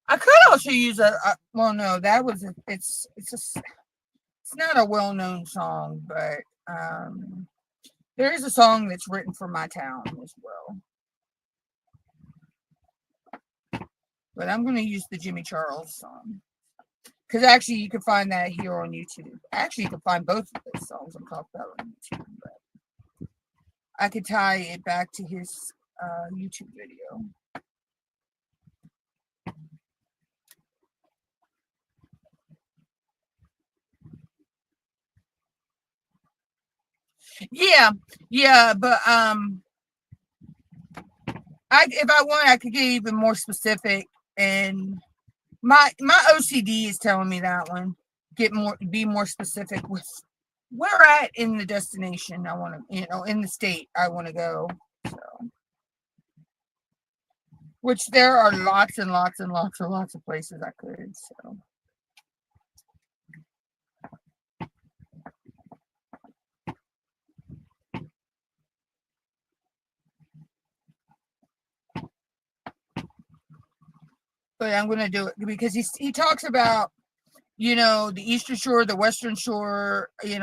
I could also use well, no, that was it's not a well-known song, but there is a song that's written for my town as well. But I'm going to use the Jimmy Charles song because actually you can find that here on YouTube. Actually, you can find both of those songs I'm talking about on YouTube, but I could tie it back to his YouTube video. Yeah, but if I want, I could get even more specific. And my OCD is telling me that one. Be more specific with where at in the destination I want to, in the state I want to go. So, which there are lots and lots and lots and lots of places I could. So. But I'm going to do it because he talks about, the Eastern Shore, the Western Shore, he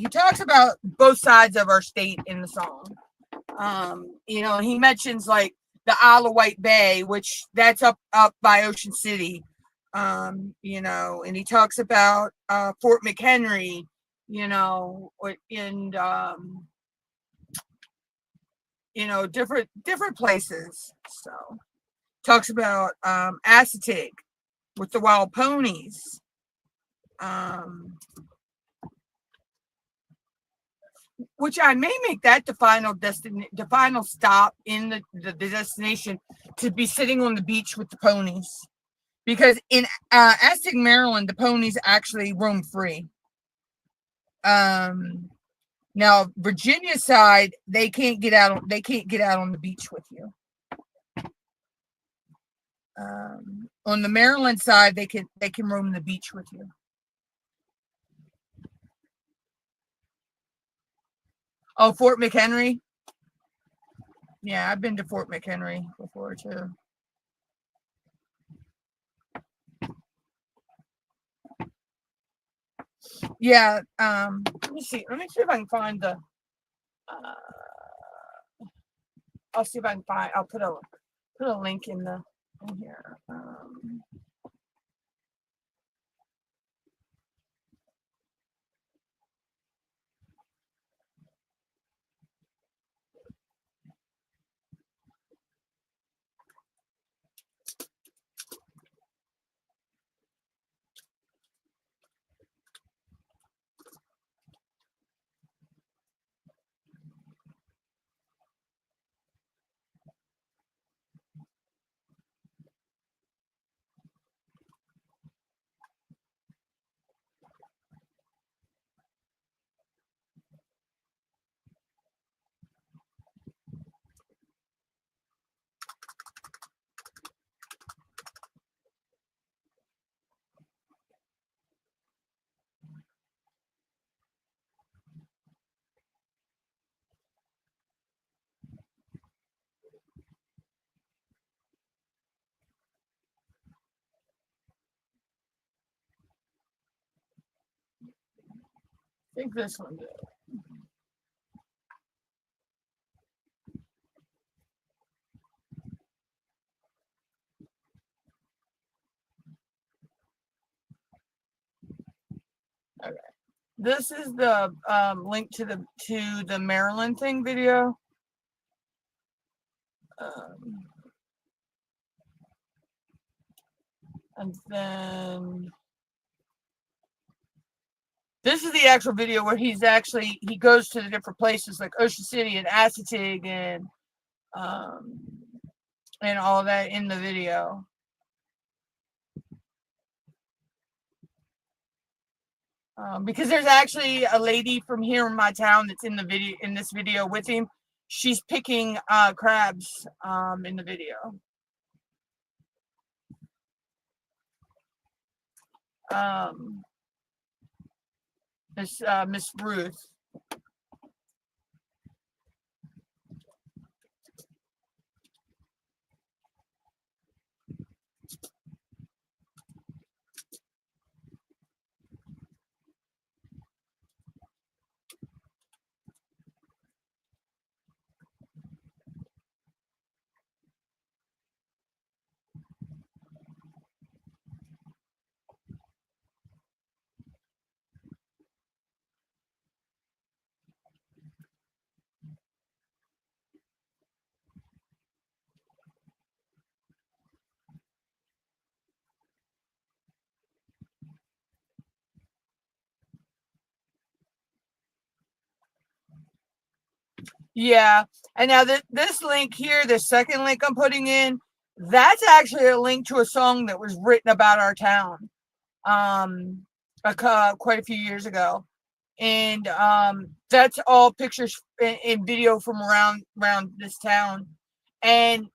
talks about both sides of our state in the song. He mentions like the Isle of White Bay, which that's up by Ocean City. And he talks about Fort McHenry, and different places. So talks about Assateague with the wild ponies. Which I may make that the final stop in the destination, to be sitting on the beach with the ponies, because in Aztec, Maryland, the ponies actually roam free. Now Virginia side, they can't get out on the beach with you. On the Maryland side, they can roam the beach with you. Oh, Fort McHenry. Yeah, I've been to Fort McHenry before too. Yeah. Let me see. Let me see if I can find the. I'll see if I can find. I'll put a link in here. I think this one did. Okay. This is the link to the Maryland thing video. And then this is the actual video where he goes to the different places like Ocean City and Assateague and all that in the video. Because there's actually a lady from here in my town that's in this video with him. She's picking crabs in the video. Miss Ruth. Yeah, and now this link here, the second link I'm putting in, that's actually a link to a song that was written about our town, quite a few years ago, and that's all pictures and video from around this town. And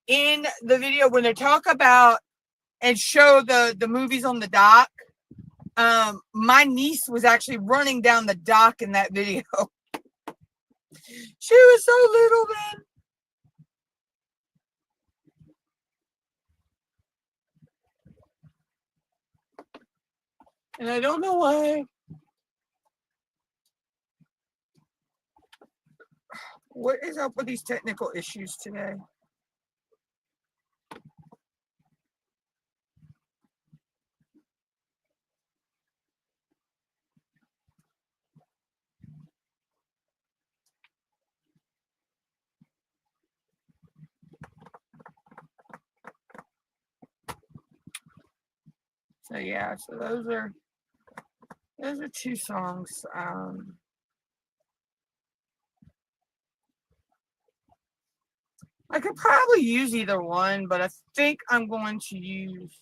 in the video, when they talk about and show the movies on the dock, my niece was actually running down the dock in that video. She was so little then. And I don't know why. What is up with these technical issues today? So yeah, so those are two songs. I could probably use either one, but I think I'm going to use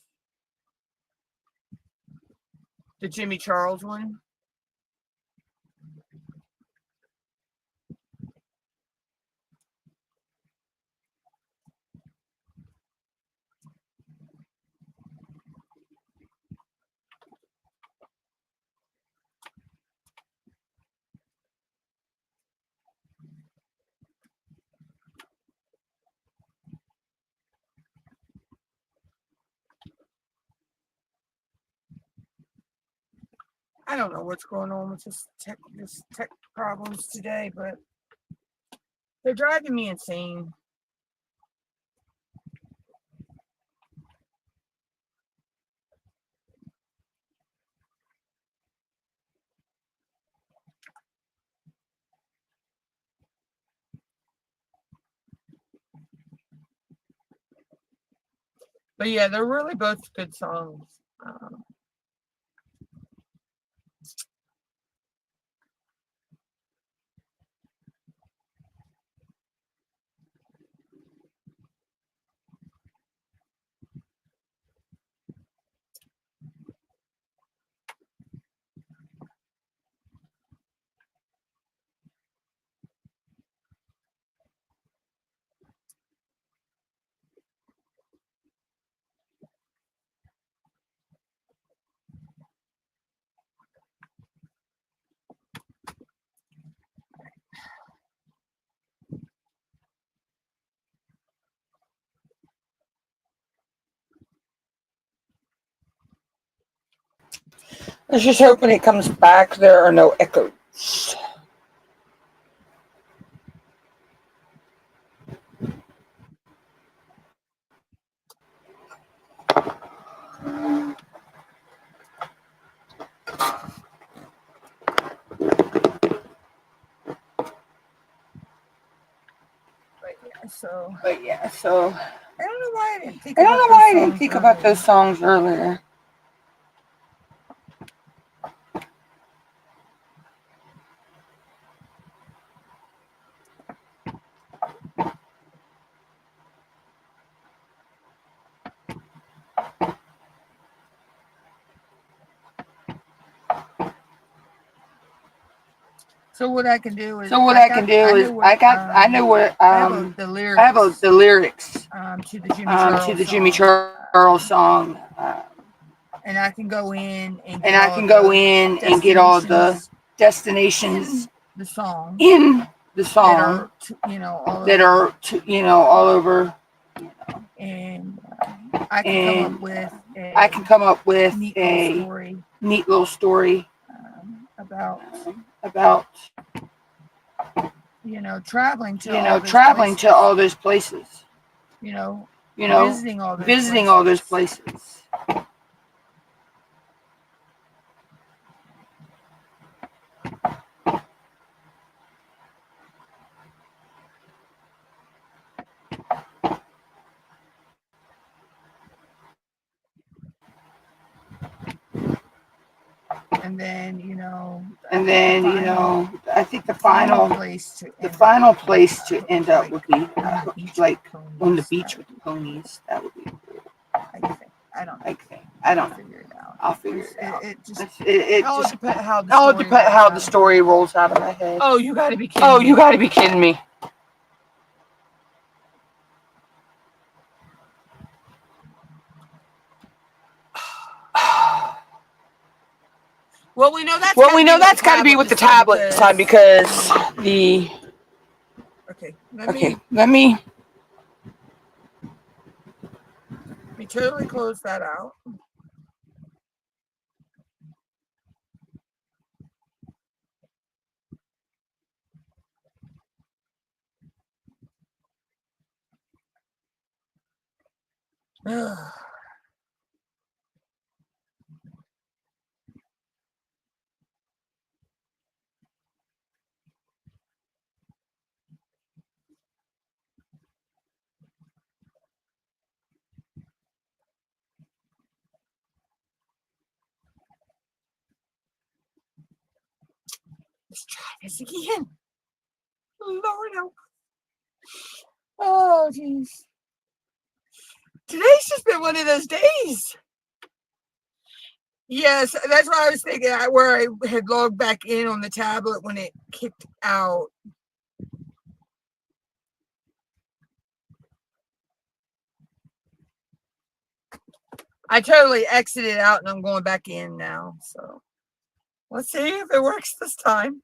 the Jimmy Charles one. I don't know what's going on with this tech problems today, but they're driving me insane. But yeah, they're really both good songs. Let's just hope when it comes back there are no echoes. But yeah, so I don't know why I didn't think about those songs earlier. So what I can do is I know where I have the lyrics to the Jimmy Charles song. And I can go in and get all the destinations the song in the song that are all over. And I can come up with a neat little story about about traveling to all those places. Visiting all those places. And then I think the final place to end up would be like on the beach with the ponies. That would be cool. I don't know. Figure it out. I'll figure it out. It just depends how the story rolls out of my head. Oh, you got to be kidding me. You got to be kidding me. Well, we know that's got to be with the tablet side because the. Okay, let me totally close that out. Let's try this again. Lord help. Oh, jeez. Today's just been one of those days. Yes, that's what I was thinking, where I had logged back in on the tablet when it kicked out. I totally exited out and I'm going back in now. So let's see if it works this time.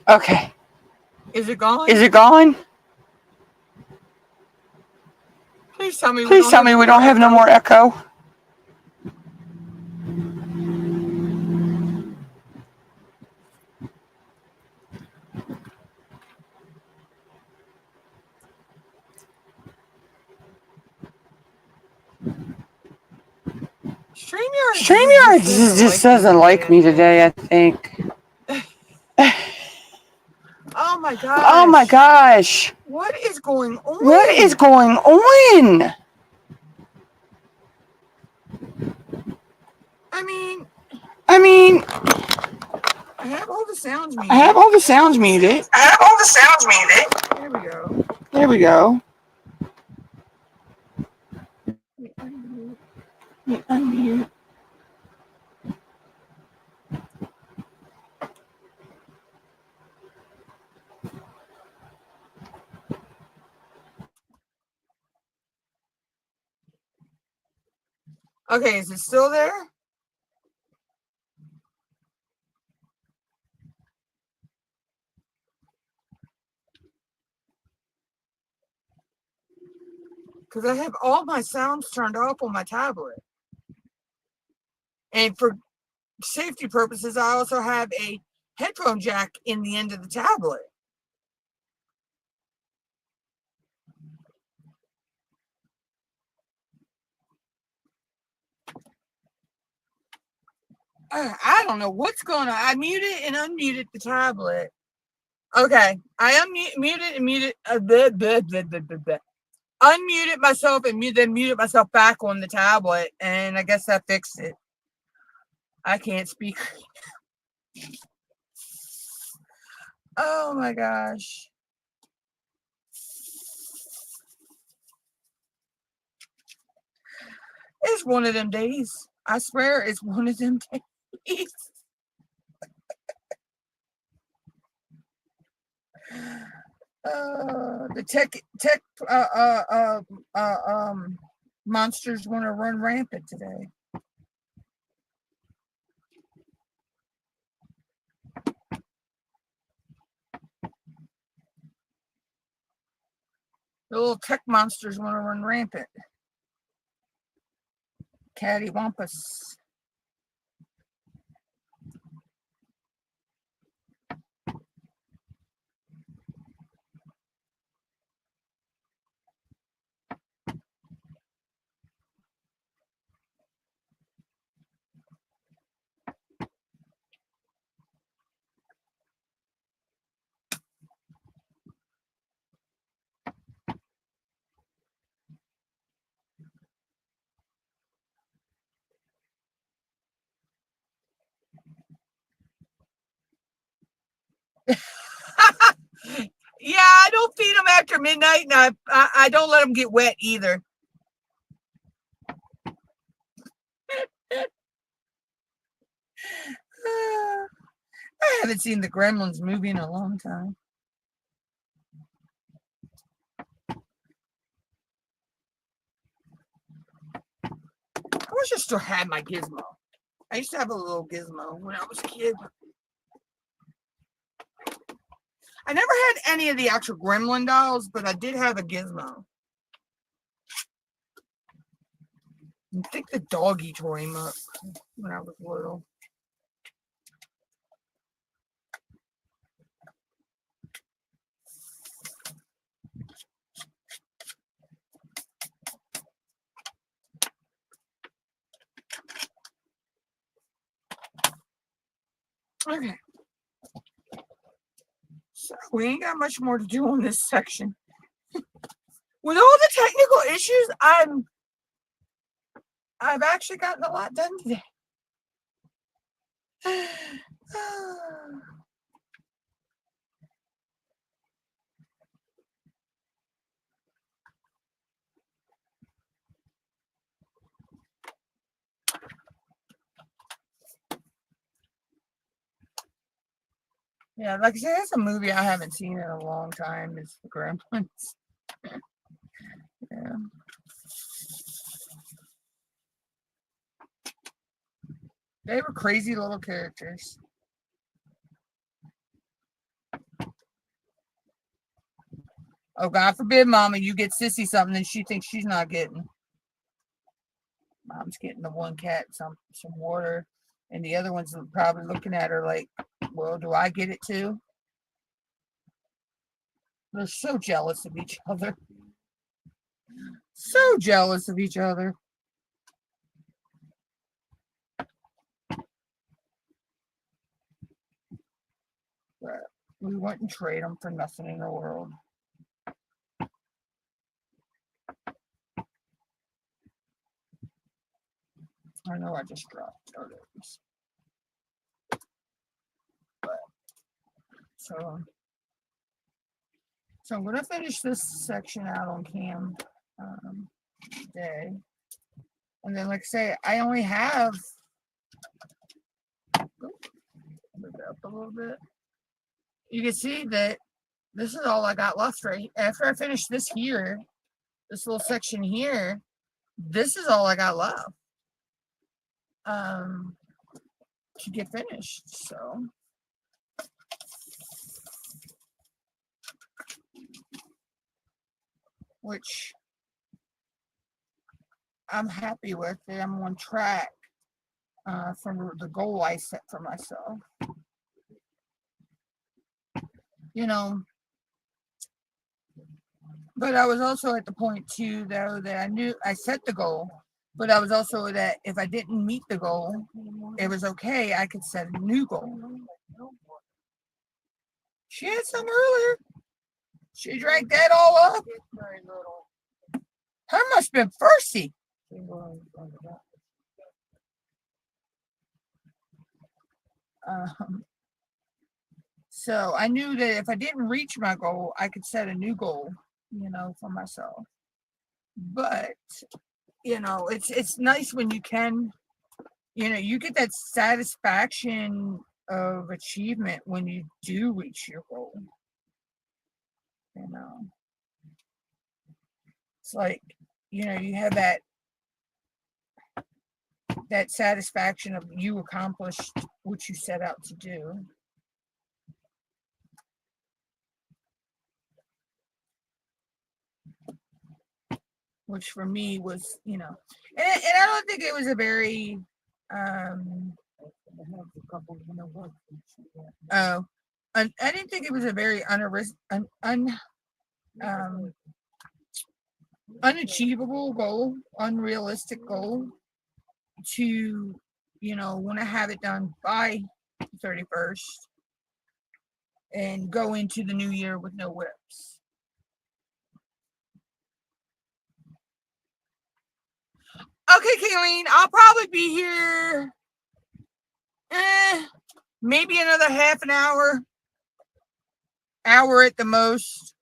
Okay. Is it gone? Please tell me we don't have no more echo. StreamYard just doesn't like me today, I think. Oh my gosh. Oh my gosh. What is going on? What is going on? I mean, I have all the sounds muted. I have all the sounds muted. There we go. There we go. Unmute. Okay, is it still there? Because I have all my sounds turned off on my tablet. And for safety purposes, I also have a headphone jack in the end of the tablet. I don't know what's going on. I muted and unmuted the tablet. Okay, I muted and muted. Unmuted myself and then muted myself back on the tablet, and I guess that fixed it. I can't speak. Oh my gosh. It's one of them days. I swear it's one of them days. The tech monsters want to run rampant today. The little tech monsters want to run rampant. Cattywampus. Yeah, I don't feed them after midnight, and I don't let them get wet either. I haven't seen the Gremlins movie in a long time. I wish I still had my gizmo. I used to have a little gizmo when I was a kid. I never had any of the actual Gremlin dolls, but I did have a gizmo. I think the doggy tore him up when I was little. Okay. So we ain't got much more to do on this section. With all the technical issues, I've actually gotten a lot done today. Yeah, like I said, it's a movie I haven't seen in a long time. It's the Gremlins. Yeah. They were crazy little characters. Oh, God forbid, Mama, you get Sissy something and she thinks she's not getting. Mom's getting the one cat some water, and the other one's probably looking at her like, well, do I get it too? They're so jealous of each other. So jealous of each other. We wouldn't trade them for nothing in the world. I know I just dropped others. But, so I'm going to finish this section out on cam today. And then, like I say, I only have, move it up a little bit. You can see that this is all I got left right after I finish this here, this little section here. This is all I got left to get finished. So which I'm happy with. I'm on track from the goal I set for myself. You know, but I was also at the point too, though, that I knew I set the goal, but I was also that if I didn't meet the goal, it was okay. I could set a new goal. She had some earlier. She drank that all up. Her must have been thirsty. So I knew that if I didn't reach my goal, I could set a new goal, you know, for myself. But, you know, it's nice when you can, you know, you get that satisfaction of achievement when you do reach your goal. You know, it's like, you know, you have that satisfaction of you accomplished what you set out to do. Which for me was, you know, and I don't think it was a very, I didn't think it was a very unachievable goal, unrealistic goal to, you know, want to have it done by the 31st and go into the new year with no WIPs. Okay, Kayleen, I'll probably be here maybe another half an hour at the most.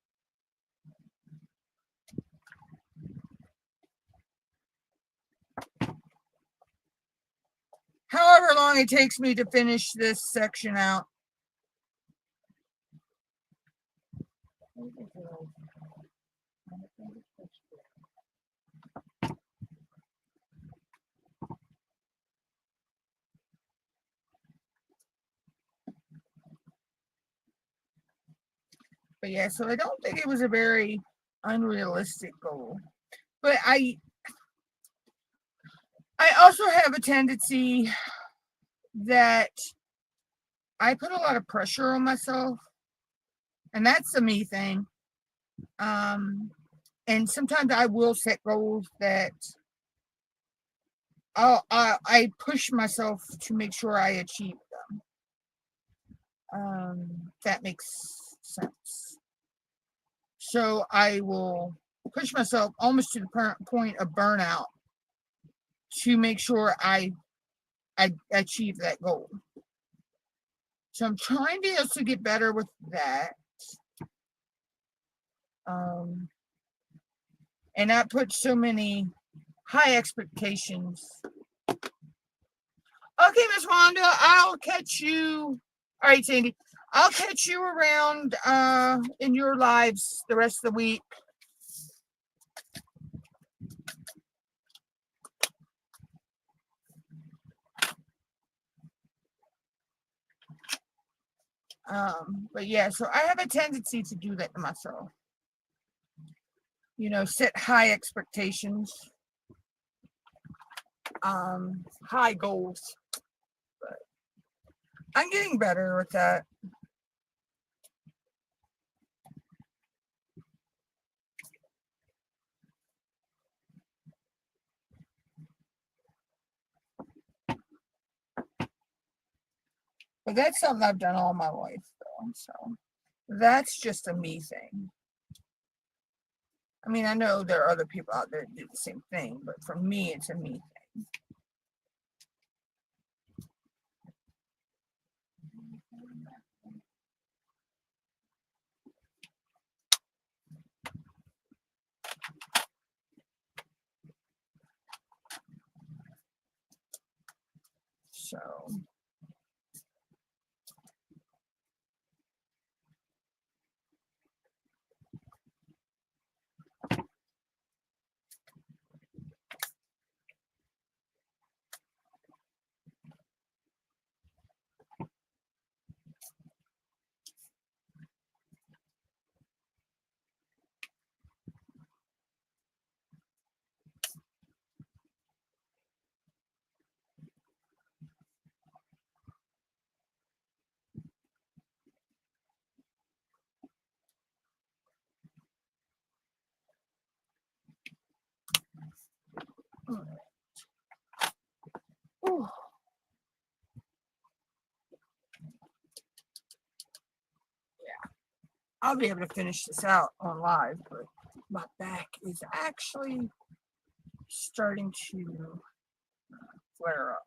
However long it takes me to finish this section out. But yeah, so I don't think it was a very unrealistic goal. But I also have a tendency that I put a lot of pressure on myself. And that's a me thing. And sometimes I will set goals that I push myself to make sure I achieve them. That makes sense. So I will push myself almost to the point of burnout to make sure I achieve that goal. So I'm trying to also get better with that. And not put so many high expectations. Okay, Miss Wanda, I'll catch you. All right, Sandy, I'll catch you around in your lives the rest of the week. But yeah, so I have a tendency to do that to myself. You know, set high expectations, high goals. But I'm getting better with that. But that's something I've done all my life, though. So That's just a me thing. I mean, I know there are other people out there that do the same thing, but for me, it's a me thing. So, ooh. I'll be able to finish this out on live, but my back is actually starting to flare up.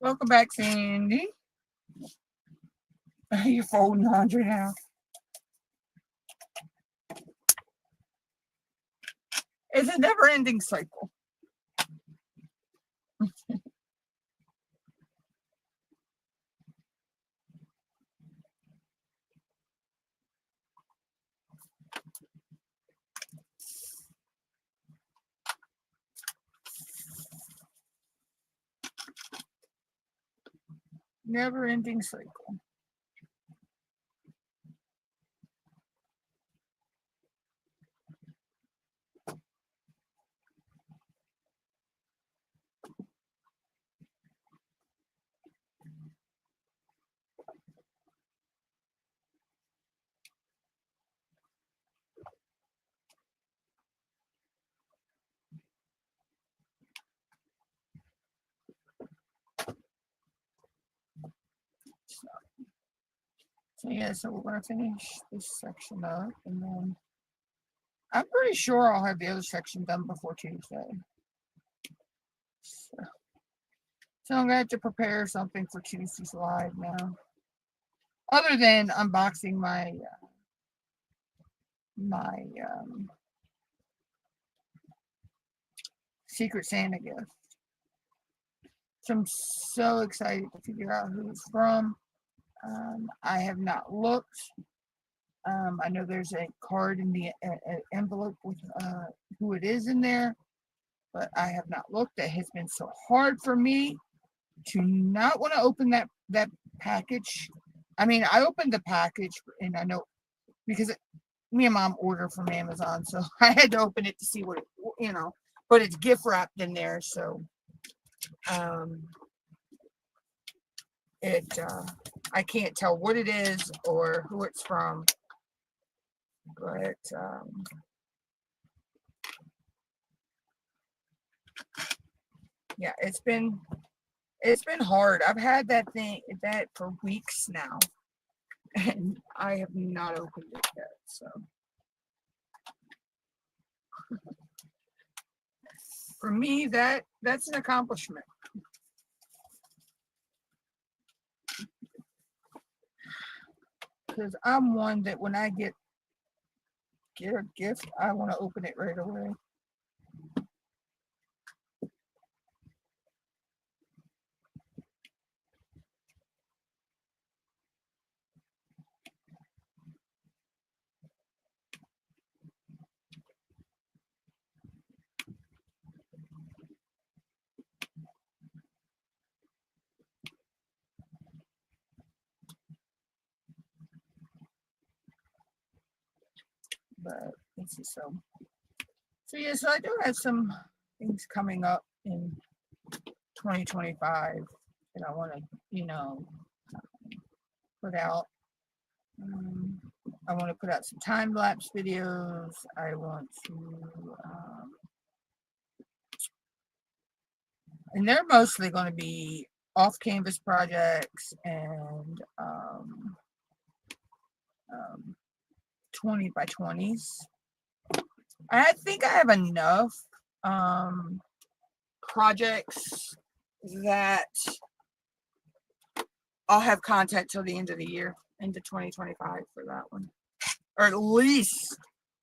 Welcome back, Sandy. You're folding laundry now. It's a never-ending cycle. Never-ending cycle. So yeah, so we're gonna finish this section up, and then I'm pretty sure I'll have the other section done before Tuesday. So I'm gonna have to prepare something for Tuesday's live now, other than unboxing my Secret Santa gift. So I'm so excited to figure out who it's from. I have not looked. I know there's a card in the envelope with who it is in there, but I have not looked. It has been so hard for me to not want to open that package. I mean, I opened the package, and I know because me and Mom order from Amazon, so I had to open it to see what it, but it's gift wrapped in there, so I can't tell what it is or who it's from, but yeah, it's been hard. I've had that for weeks now, and I have not opened it yet, so for me that's an accomplishment. Because I'm one that when I get get a gift, I want to open it right away. But let's see, so yeah, so I do have some things coming up in 2025 that I want to, put out. I want to put out some time-lapse videos. I want to, and they're mostly going to be off-canvas projects and 20 by 20s. I think I have enough projects that I'll have content till the end of the year, into 2025 for that one, or at least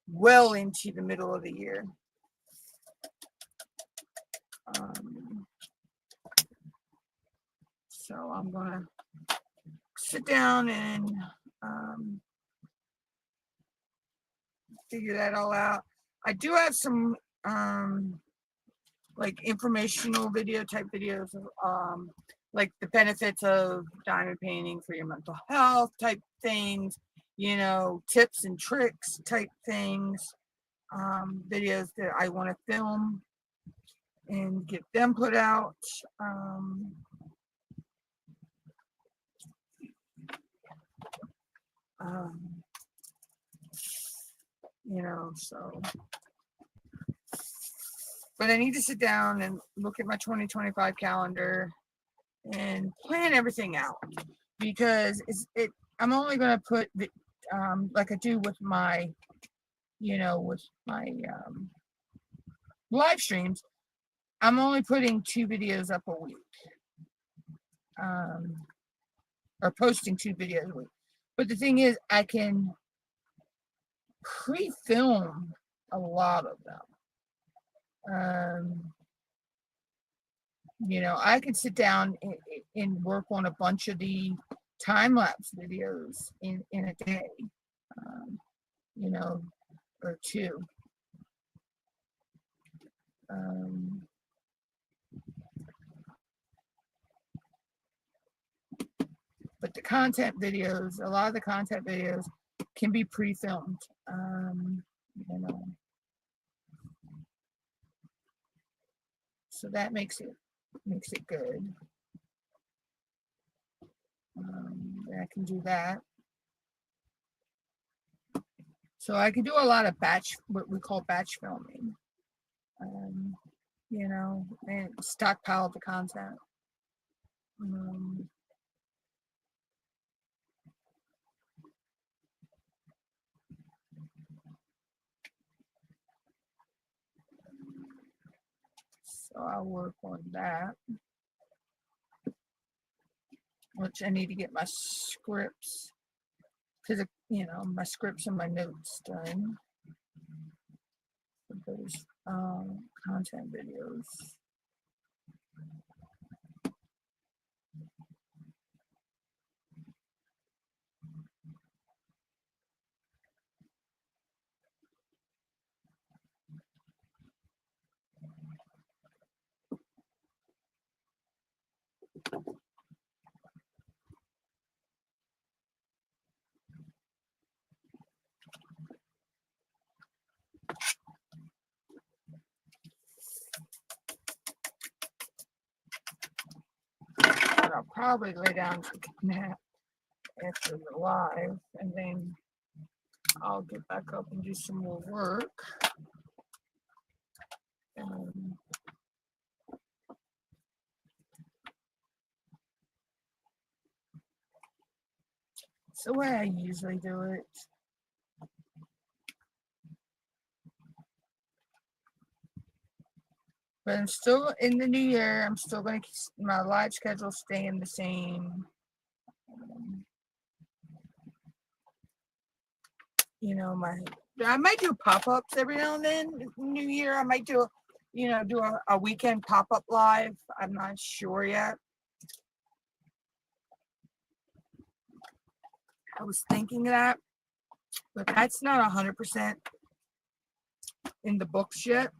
well into the middle of the year. So I'm gonna sit down and figure that all out. I do have some like informational video type videos of like the benefits of diamond painting for your mental health type things, tips and tricks type things, videos that I want to film and get them put out. So, but I need to sit down and look at my 2025 calendar and plan everything out, because I'm only going to put like I do with my live streams. I'm only putting 2 videos up a week, or posting 2 videos a week. But the thing is, I can pre-film a lot of them. I could sit down and work on a bunch of the time-lapse videos in a day, or 2. But the content videos, a lot of the content videos can be pre-filmed, so that makes it good. I can do that. So I can do a lot of what we call batch filming, and stockpile the content. So I'll work on that, which I need to get my scripts, because my scripts and my notes done for those content videos. I'll probably lay down to take a nap after the live, and then I'll get back up and do some more work. It's the way I usually do it. But I'm still in the new year. I'm still going to keep my live schedule staying the same. My I might do pop-ups every now and then. New Year, I might do, do a weekend pop-up live. I'm not sure yet. I was thinking of that, but that's not 100% in the books yet.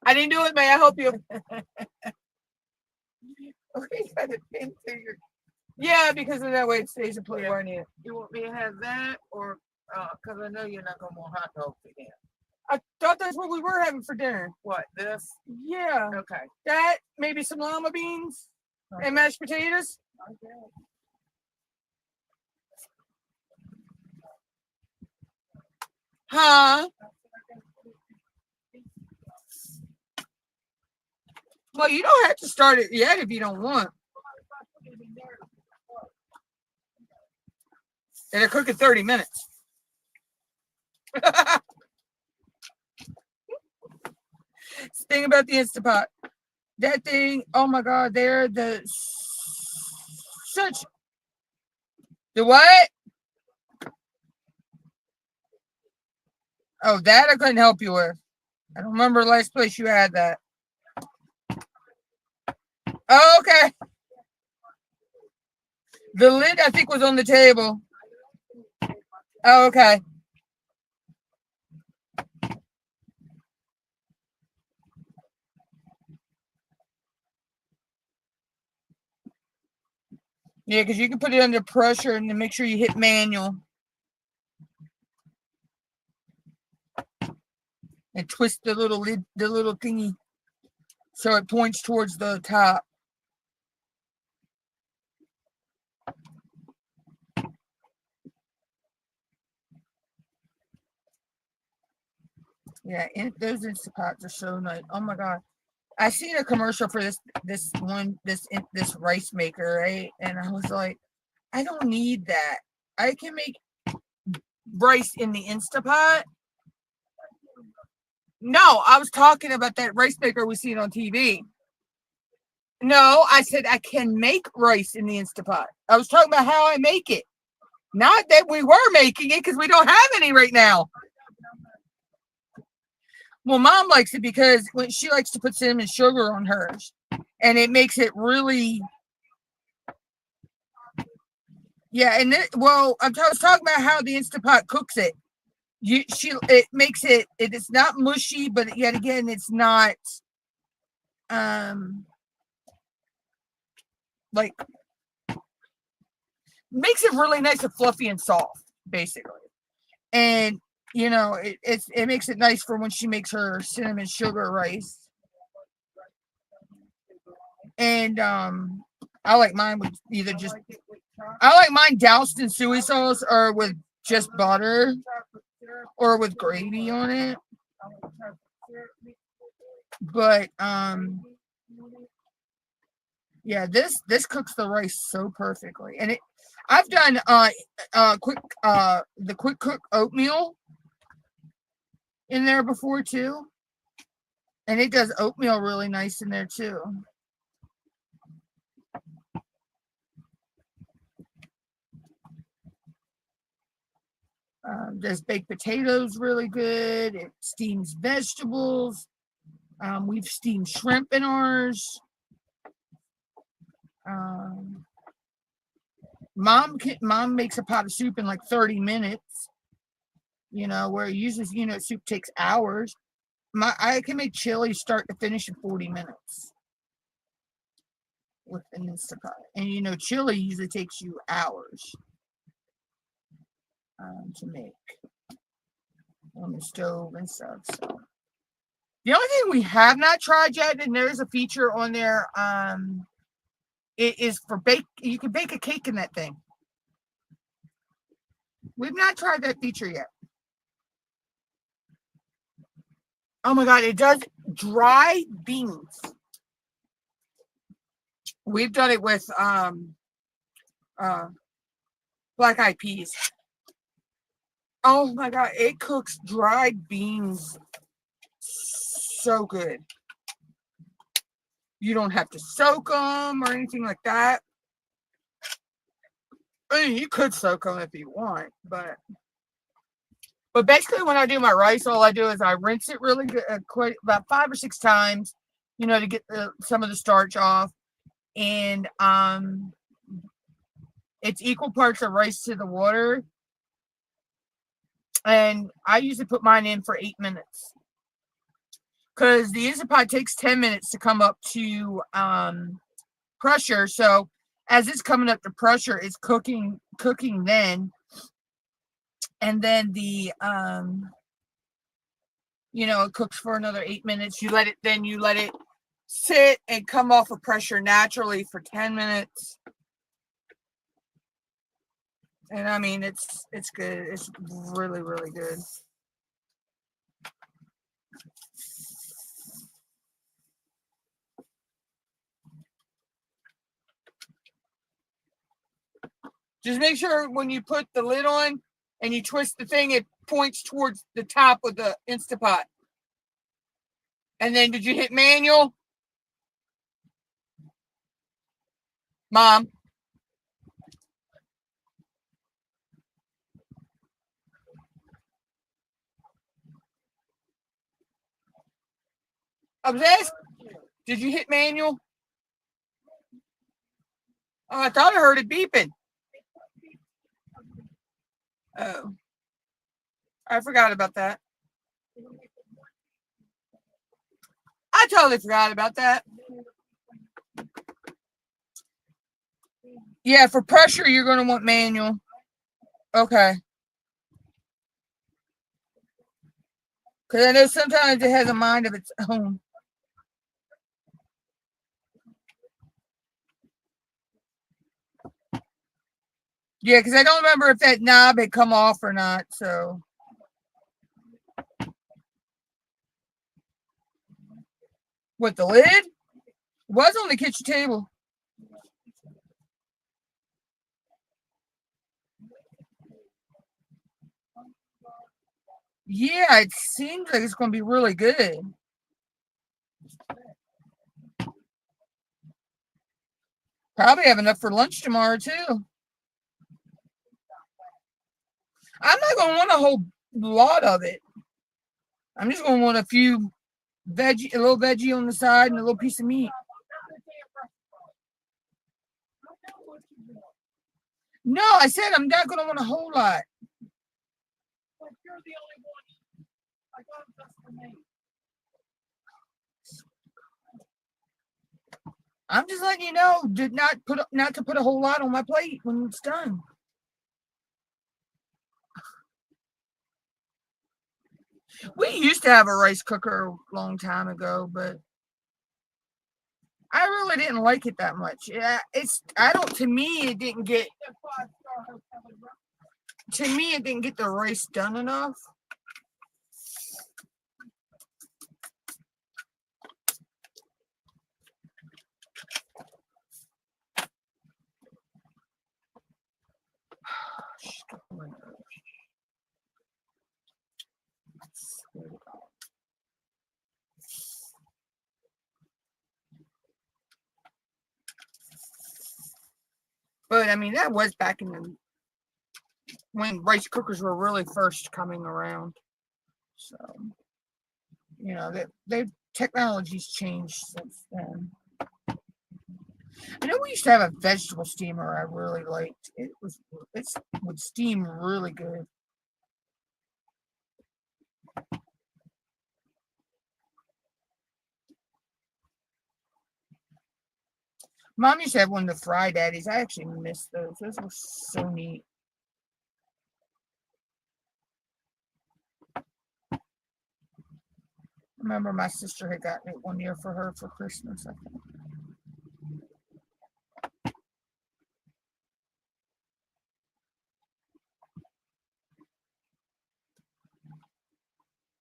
I didn't do it, may I help you? Okay, got it pinned to your. Yeah, because of that way it stays in place where I need it. You want me to have that, or because I know you're not gonna want hot dogs again. I thought that's what we were having for dinner. What, this? Yeah. Okay. That, maybe some llama beans and mashed potatoes. Okay. Huh? Well, you don't have to start it yet if you don't want. It'll cook in 30 minutes. Thing about the Instapot. That thing, oh my God, they're such. The what? Oh, that I couldn't help you with. I don't remember the last place you had that. Oh, okay. The lid, I think, was on the table. Oh, okay. Yeah, because you can put it under pressure and then make sure you hit manual. And twist the little lid, the little thingy, so it points towards the top. Yeah, and those Instapots are so nice. Oh my God. I seen a commercial for this rice maker, right? And I was like, I don't need that. I can make rice in the Instapot. No, I was talking about that rice maker we seen on TV. No, I said I can make rice in the Instapot. I was talking about how I make it. Not that we were making it, because we don't have any right now. Well, Mom likes it because when she likes to put cinnamon sugar on hers, and it makes it really. Yeah, and I was talking about how the Instapot cooks it. It makes it. It is not mushy, but yet again, it's not. Like, makes it really nice and fluffy and soft, basically, and. It makes it nice for when she makes her cinnamon sugar rice. And I like mine with either just I like mine doused in soy sauce or with just butter or with gravy on it. But yeah, this cooks the rice so perfectly. And I've done the quick cook oatmeal in there before too, and it does oatmeal really nice in there too. Does baked potatoes really good. It steams vegetables. We've steamed shrimp in ours. Mom makes a pot of soup in like 30 minutes. Where usually, soup takes hours. I can make chili start to finish in 40 minutes with an Instapot. And chili usually takes you hours to make on the stove and stuff. So the only thing we have not tried yet, and there's a feature on there, it is for bake. You can bake a cake in that thing. We've not tried that feature yet. Oh my God, it does dry beans. We've done it with black eyed peas. Oh my God, it cooks dried beans so good. You don't have to soak them or anything like that. I mean, you could soak them if you want, but basically when I do my rice, all I do is I rinse it really good, quick, about 5 or 6 times, to get some of the starch off, and it's equal parts of rice to the water, and I usually put mine in for 8 minutes because the Instant Pot takes 10 minutes to come up to pressure. So as it's coming up to pressure, it's cooking then, and then the it cooks for another 8 minutes. You let it sit and come off of pressure naturally for 10 minutes. And I mean, it's good. It's really, really good. Just make sure when you put the lid on and you twist the thing, it points towards the top of the Instant Pot. And then did you hit manual? Mom? I was asking, did you hit manual? Oh, I thought I heard it beeping. Oh, I forgot about that. I totally forgot about that. Yeah, for pressure, you're going to want manual. Okay. Because I know sometimes it has a mind of its own. Yeah, because I don't remember if that knob had come off or not, so. What, the lid? It was on the kitchen table. Yeah, it seems like it's going to be really good. Probably have enough for lunch tomorrow, too. I'm not going to want a whole lot of it. I'm just going to want a little veggie on the side and a little piece of meat. No, I said I'm not going to want a whole lot. But you're the only one. I got just for me. I'm just letting you know, not to put a whole lot on my plate when it's done. We used to have a rice cooker a long time ago, but I really didn't like it that much. Yeah, to me it didn't get the rice done enough. But I mean, that was back when rice cookers were really first coming around. So, that technology's changed since then. I know we used to have a vegetable steamer I really liked. It would steam really good. Mom used to have one of the Fry Daddies. I actually missed those. Those were so neat. I remember my sister had gotten it one year for her for Christmas, I think.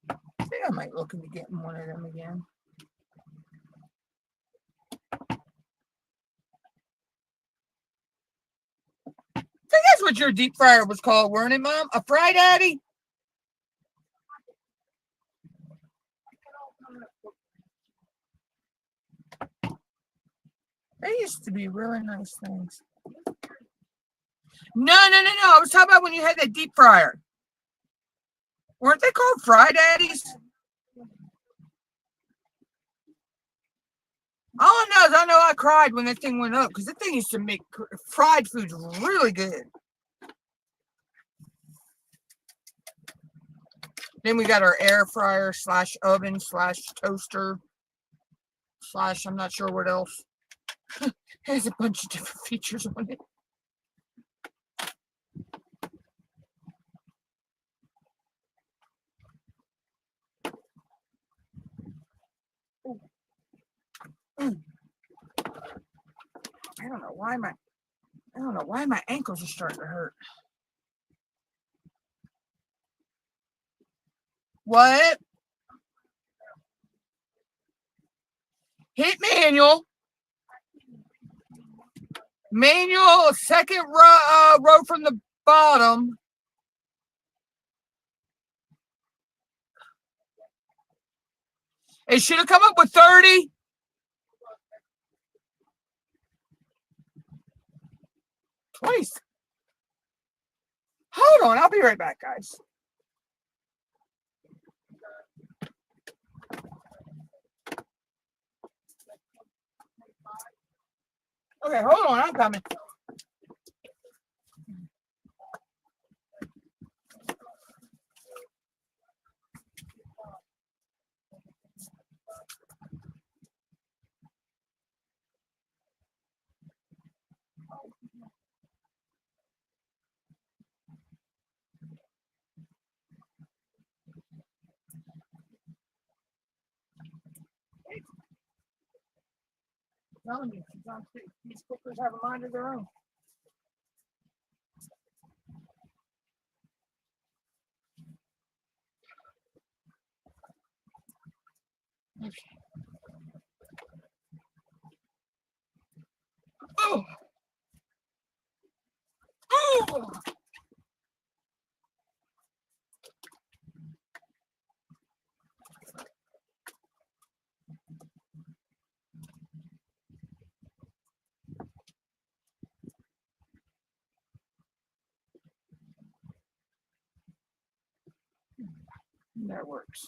I think I might look into getting one of them again. I think that's what your deep fryer was called, weren't it, Mom? A Fry Daddy? They used to be really nice things. No. I was talking about when you had that deep fryer. Weren't they called Fry Daddies? All I know is I cried when that thing went up because that thing used to make fried foods really good. Then we got our air fryer / oven / toaster / I'm not sure what else. It has a bunch of different features on it. I don't know why my ankles are starting to hurt. What? Hit manual. Manual, second row from the bottom. It should have come up with 30. Twice. Hold on, I'll be right back, guys. Okay, hold on, I'm coming. I'm telling you, these cookers have a mind of their own. Okay. Oh. Oh. That works.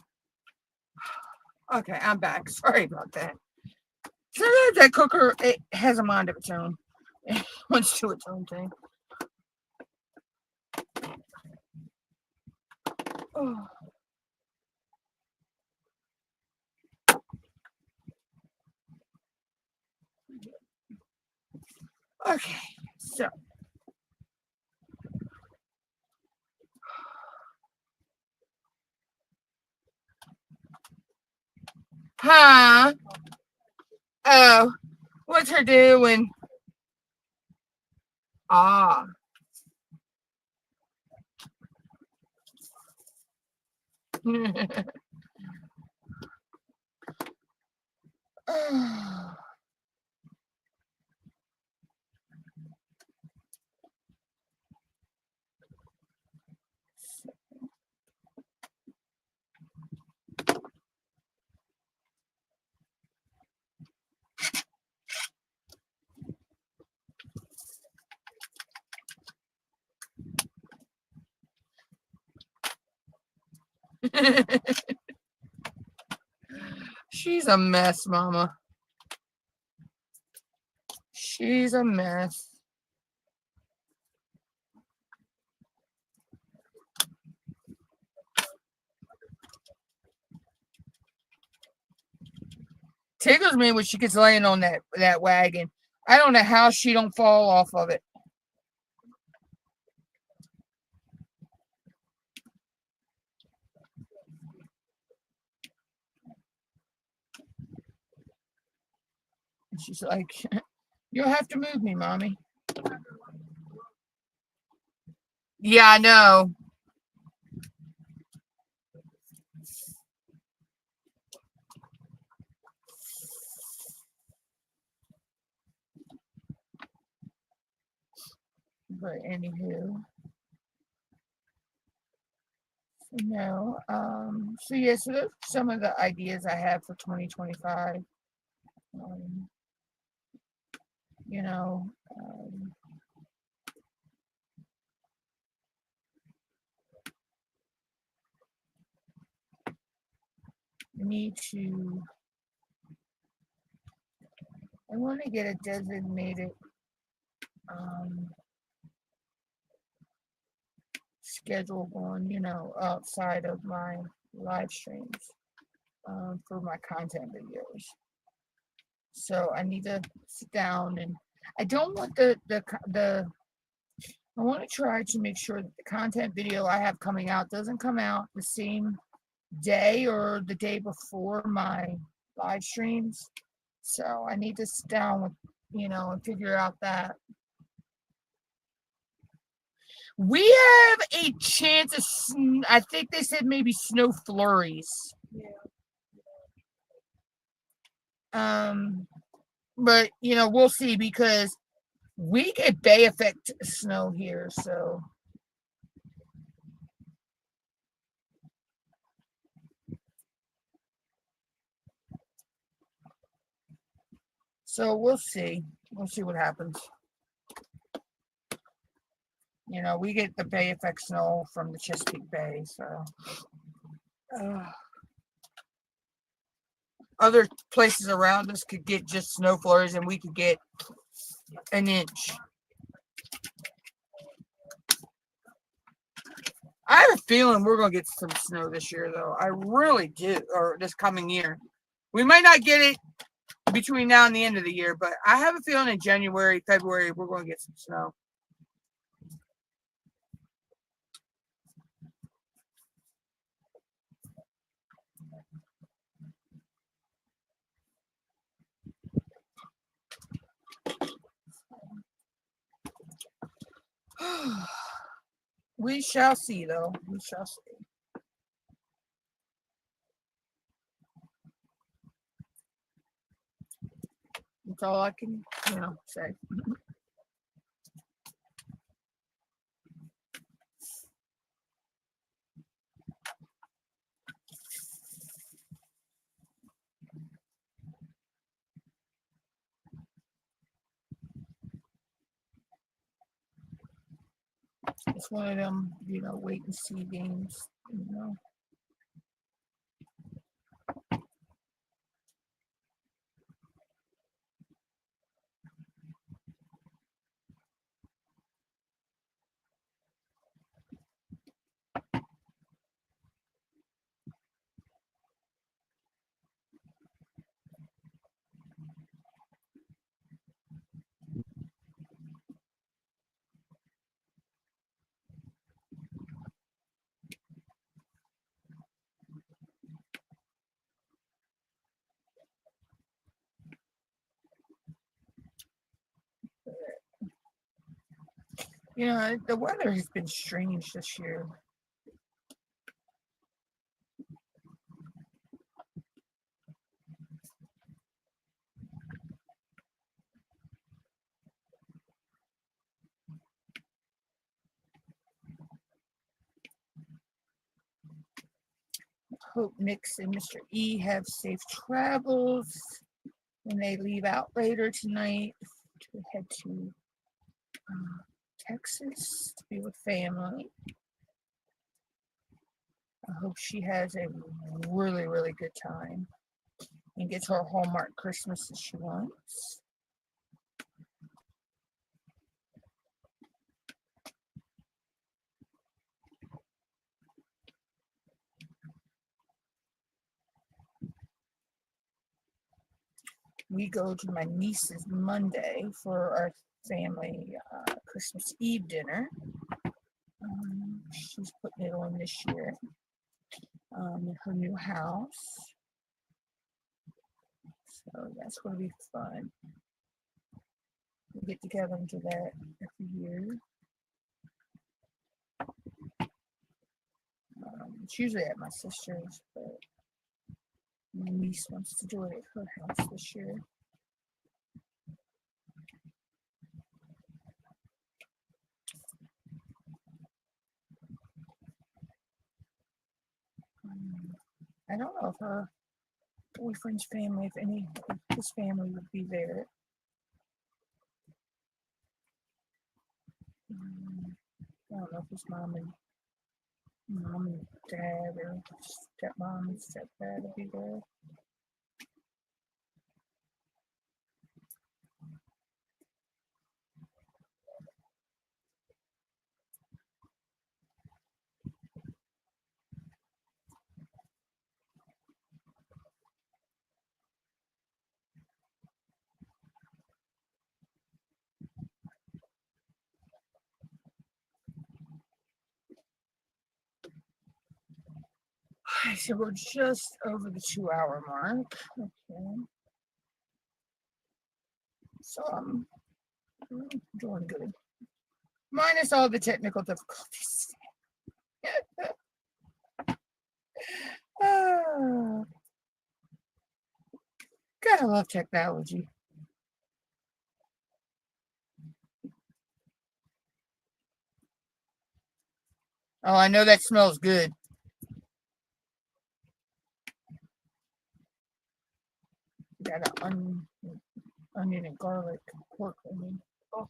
Okay, I'm back. Sorry about that. Sometimes that cooker, it has a mind of its own. It wants to do its own thing. Oh. Okay, so. Huh? Oh, what's her doing? Ah. She's a mess, Mama. She's a mess. Tickles me when she gets laying on that wagon. I don't know how she don't fall off of it. And she's like, you'll have to move me, Mommy. Yeah, I know. But anywho. No. So yeah, so those are some of the ideas I have for 2025. You know, need to. I want to get a designated schedule going, outside of my live streams for my content videos. So I need to sit down, and I don't want I want to try to make sure that the content video I have coming out doesn't come out the same day or the day before my live streams. So I need to sit down with, and figure out that. We have a chance of, I think they said maybe snow flurries. But we'll see, because we get Bay Effect snow here, so. So we'll see. We'll see what happens. We get the Bay Effect snow from the Chesapeake Bay, so. Other places around us could get just snow flurries, and we could get an inch. I have a feeling we're going to get some snow this year, though. I really do, or this coming year. We might not get it between now and the end of the year, but I have a feeling in January, February, we're going to get some snow. We shall see, though. We shall see. That's all I can, say. It's one of them, wait and see games, the weather has been strange this year. Hope Nix and Mr. E have safe travels when they leave out later tonight to head to Texas to be with family. I hope she has a really, really good time and gets her Hallmark Christmas that she wants. We go to my niece's Monday for our family Christmas Eve dinner. She's putting it on this year in her new house. So that's going to be fun. We get together and do that every year. It's usually at my sister's, but my niece wants to do it at her house this year. I don't know if her boyfriend's family, if his family would be there. I don't know if his mom and Mom and dad or stepmom and stepdad would be there. So we're just over the 2-hour mark. Okay. So I'm doing good. Minus all the technical difficulties. Ah, gotta love technology. Oh, I know that smells good. Got an onion and garlic pork onion. Oh.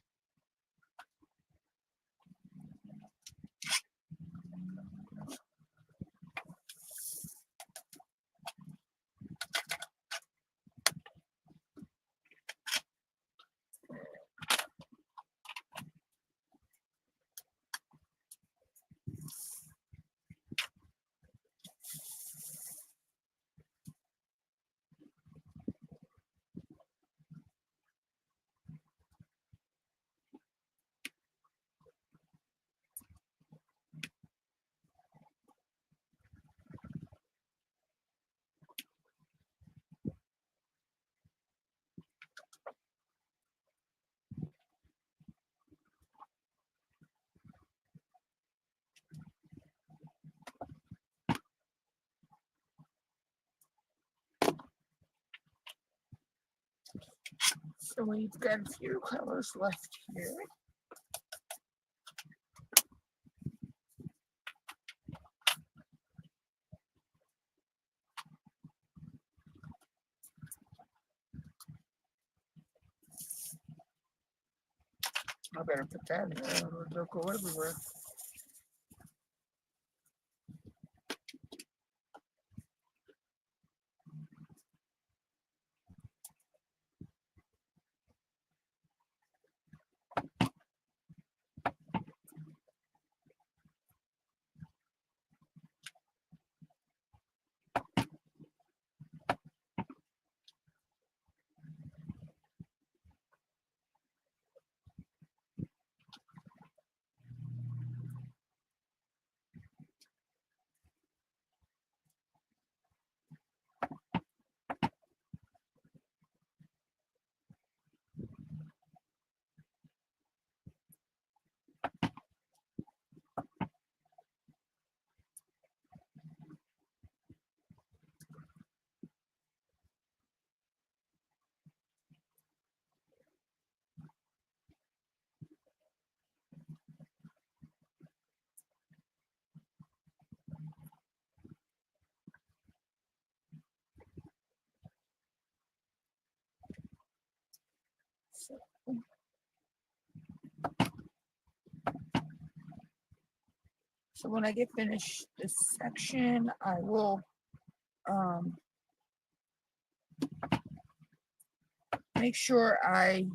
So we've got a few colors left here. I better put that in there or they'll go everywhere. So when I get finished this section, I will make sure I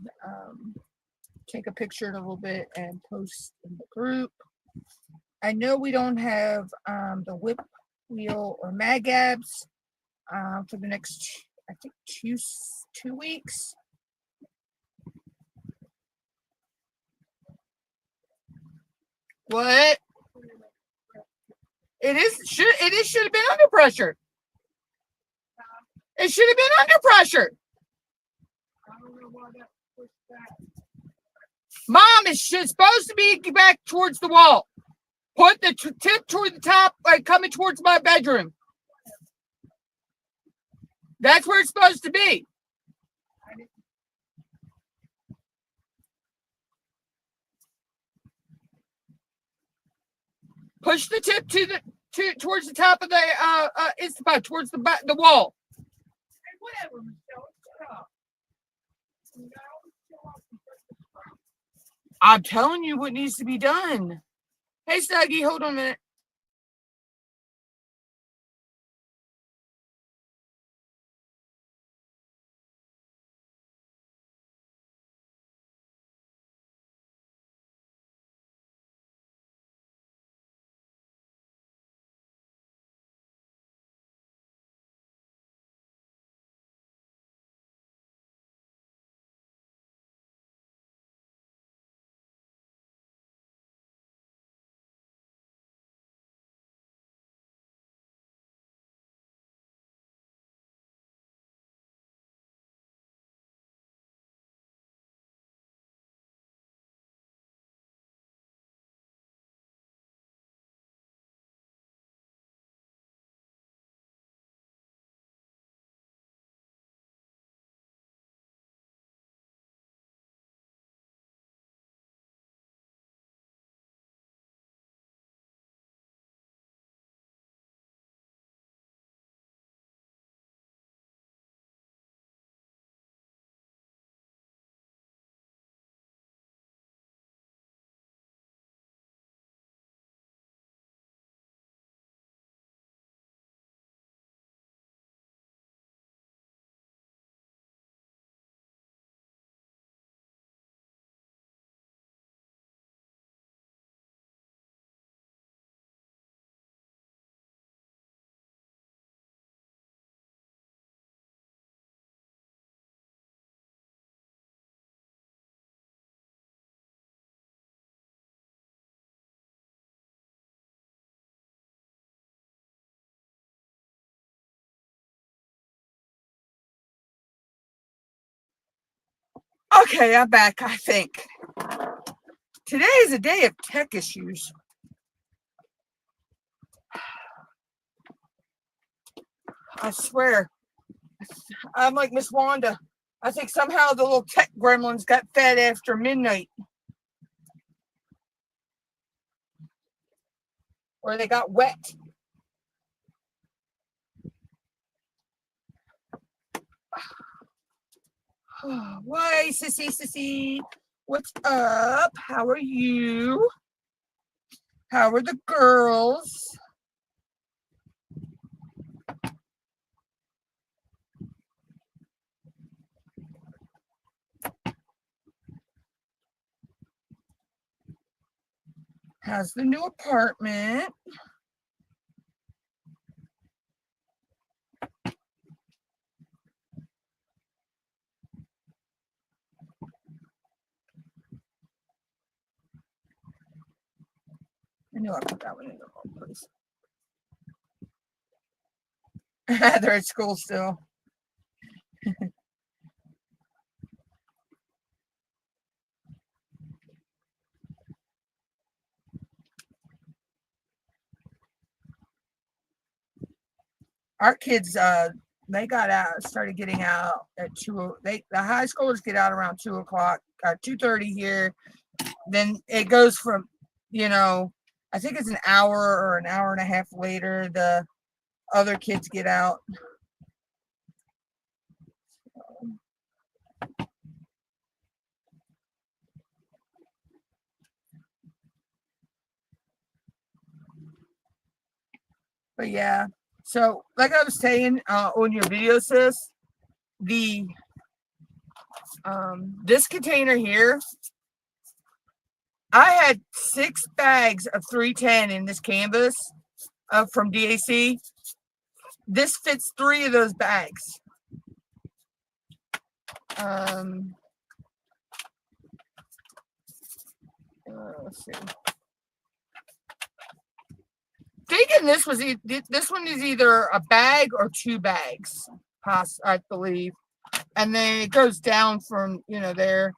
take a picture in a little bit and post in the group. I know we don't have the WIP wheel or magabs for the next, I think, two weeks. What? It should have been under pressure. It should have been under pressure. Mom, it's supposed to be back towards the wall. Put the tip toward the top, like coming towards my bedroom. That's where it's supposed to be. Push the tip towards the top of the Instapot, towards the wall. Whatever, Michelle. I'm telling you what needs to be done. Hey, Snuggie, hold on a minute. Okay, I'm back, I think. Today is a day of tech issues. I swear. I'm like Miss Wanda. I think somehow the little tech gremlins got fed after midnight. Or they got wet. Why, sissy? What's up? How are you? How are the girls? How's the new apartment? I knew I put that one in the wrong place. They're at school still. Our kids, they got out, started getting out at 2. The high schoolers get out around 2:00, 2:30 here. Then it goes from, I think it's an hour or an hour and a half later. The other kids get out. But yeah, so like I was saying on your video, sis, the this container here, I had 6 bags of 310 in this canvas from DAC. This fits 3 of those bags. Let's see. Thinking this one is either a bag or 2 bags, I believe. And then it goes down from, there.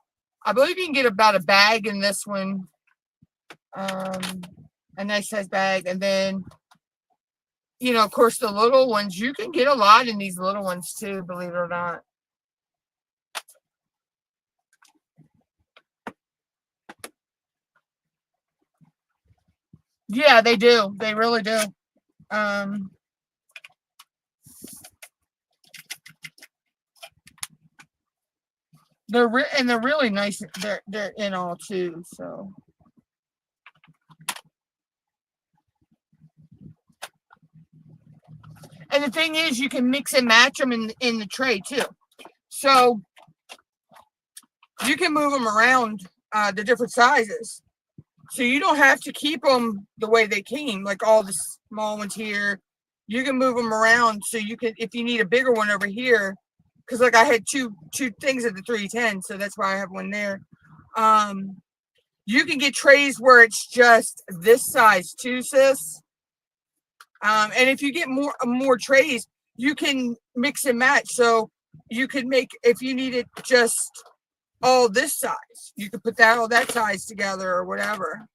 I believe you can get about a bag in this one. A nice size bag. And then, of course, the little ones, you can get a lot in these little ones too, believe it or not. Yeah, they do. They really do. They're really nice. They're in all too. So. And the thing is, you can mix and match them in the tray too. So you can move them around the different sizes. So you don't have to keep them the way they came, like all the small ones here. You can move them around, so you can, if you need a bigger one over here, because like I had two things of the 310, so that's why I have one there. You can get trays where it's just this size too, sis. And if you get more trays, you can mix and match. So you could make, if you needed just all this size, you could put all that size together or whatever.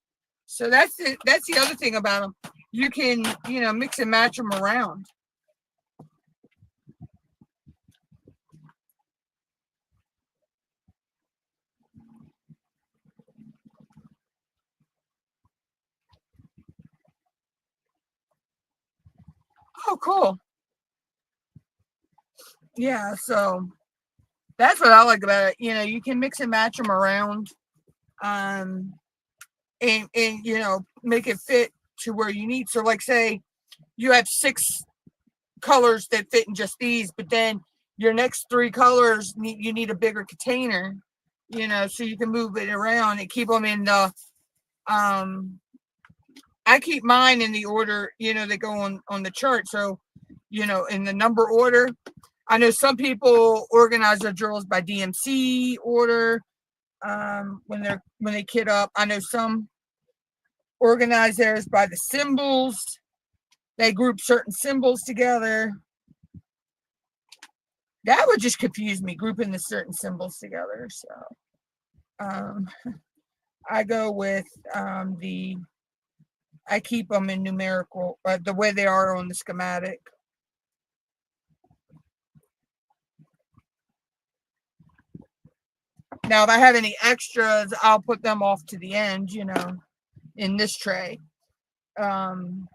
So that's the other thing about them. You can, mix and match them around. Oh, cool. Yeah, so that's what I like about it. You can mix and match them around. And make it fit to where you need. So like say you have 6 colors that fit in just these, but then your next 3 colors you need a bigger container, so you can move it around and keep them in the I keep mine in the order, they go on the chart. So, in the number order. I know some people organize their drills by DMC order. When they kit up, I know some organize theirs by the symbols. They group certain symbols together. That would just confuse me, grouping the certain symbols together. So I go with I keep them in numerical, the way they are on the schematic. Now, if I have any extras, I'll put them off to the end, you know, in this tray. But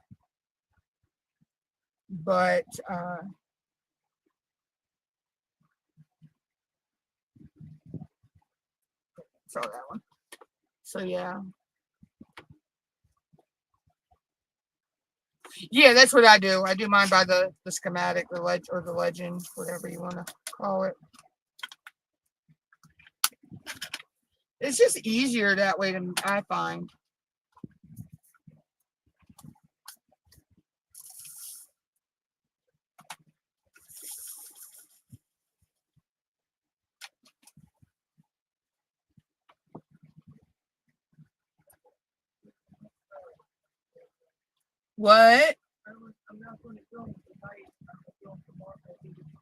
saw that one. So yeah. Yeah, that's what I do. I do mine by the schematic, the legend, whatever you want to call it. It's just easier that way, I find. What? I'm not going to go tonight. I'm going tomorrow.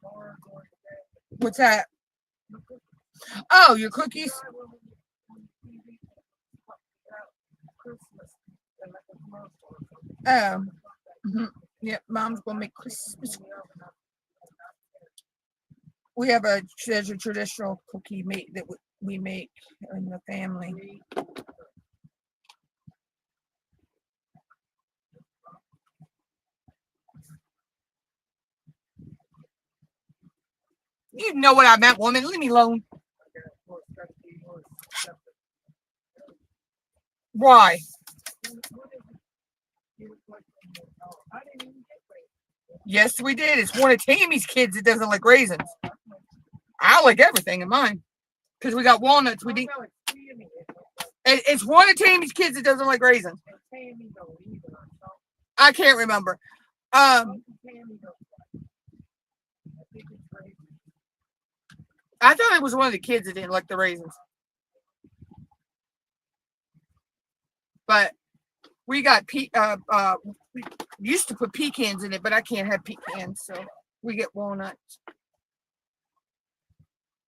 Tomorrow, going to bed. What's that? Oh, your cookies? Oh. Yeah, Mom's gonna make Christmas. We have there's a traditional cookie that we make in the family. You know what I meant, woman. Leave me alone. Why? Yes, we did. It's one of Tammy's kids that doesn't like raisins. I like everything in mine because we got walnuts. We didn't. It's one of Tammy's kids that doesn't like raisins. I can't remember. I thought it was one of the kids that didn't like the raisins. But we got we used to put pecans in it, but I can't have pecans, so we get walnuts.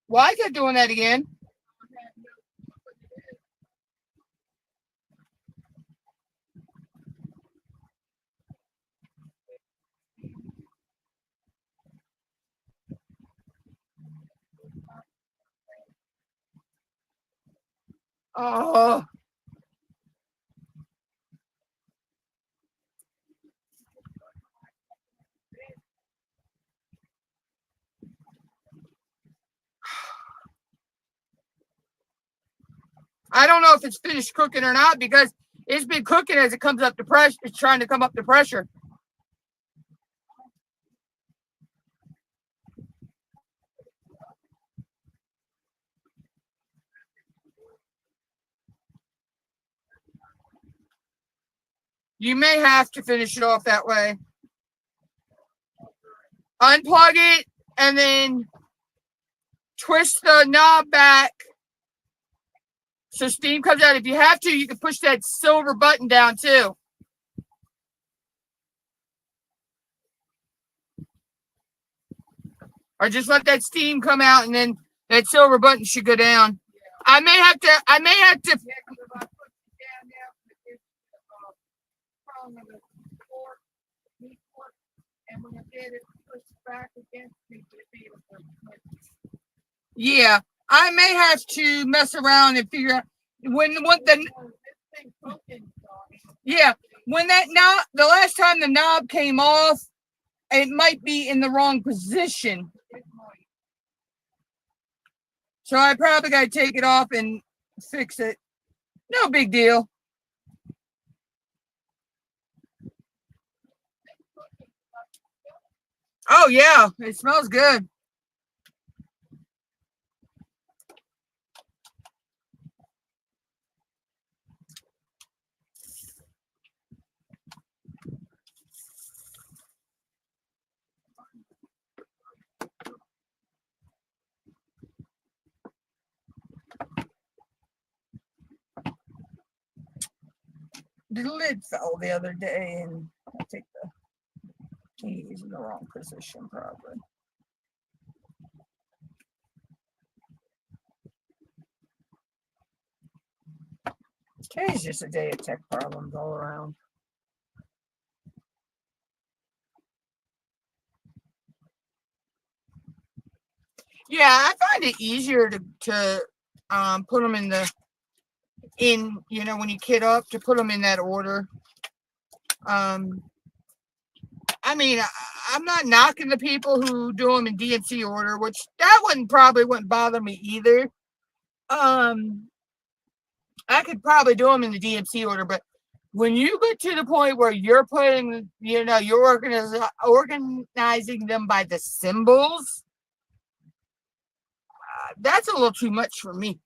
Why is it doing that again? Oh. I don't know if it's finished cooking or not because it's been cooking as it comes up to pressure. It's trying to come up to pressure. You may have to finish it off that way. Unplug it and then twist the knob back so steam comes out. If you have to, you can push that silver button down too. Or just let that steam come out and then that silver button should go down. I may have to. Yeah, I may have to mess around and figure out when the the last time the knob came off, it might be in the wrong position. So I probably got to take it off and fix it. No big deal. Oh yeah, it smells good. The lid fell the other day, and I think the keys in the wrong position, probably. Today's just a day of tech problems all around. Yeah, I find it easier to put them in when you kit up, to put them in that order. I mean, I'm not knocking the people who do them in DMC order, which that probably wouldn't bother me either. I could probably do them in the DMC order, but when you get to the point where you're putting, you're organizing them by the symbols, that's a little too much for me.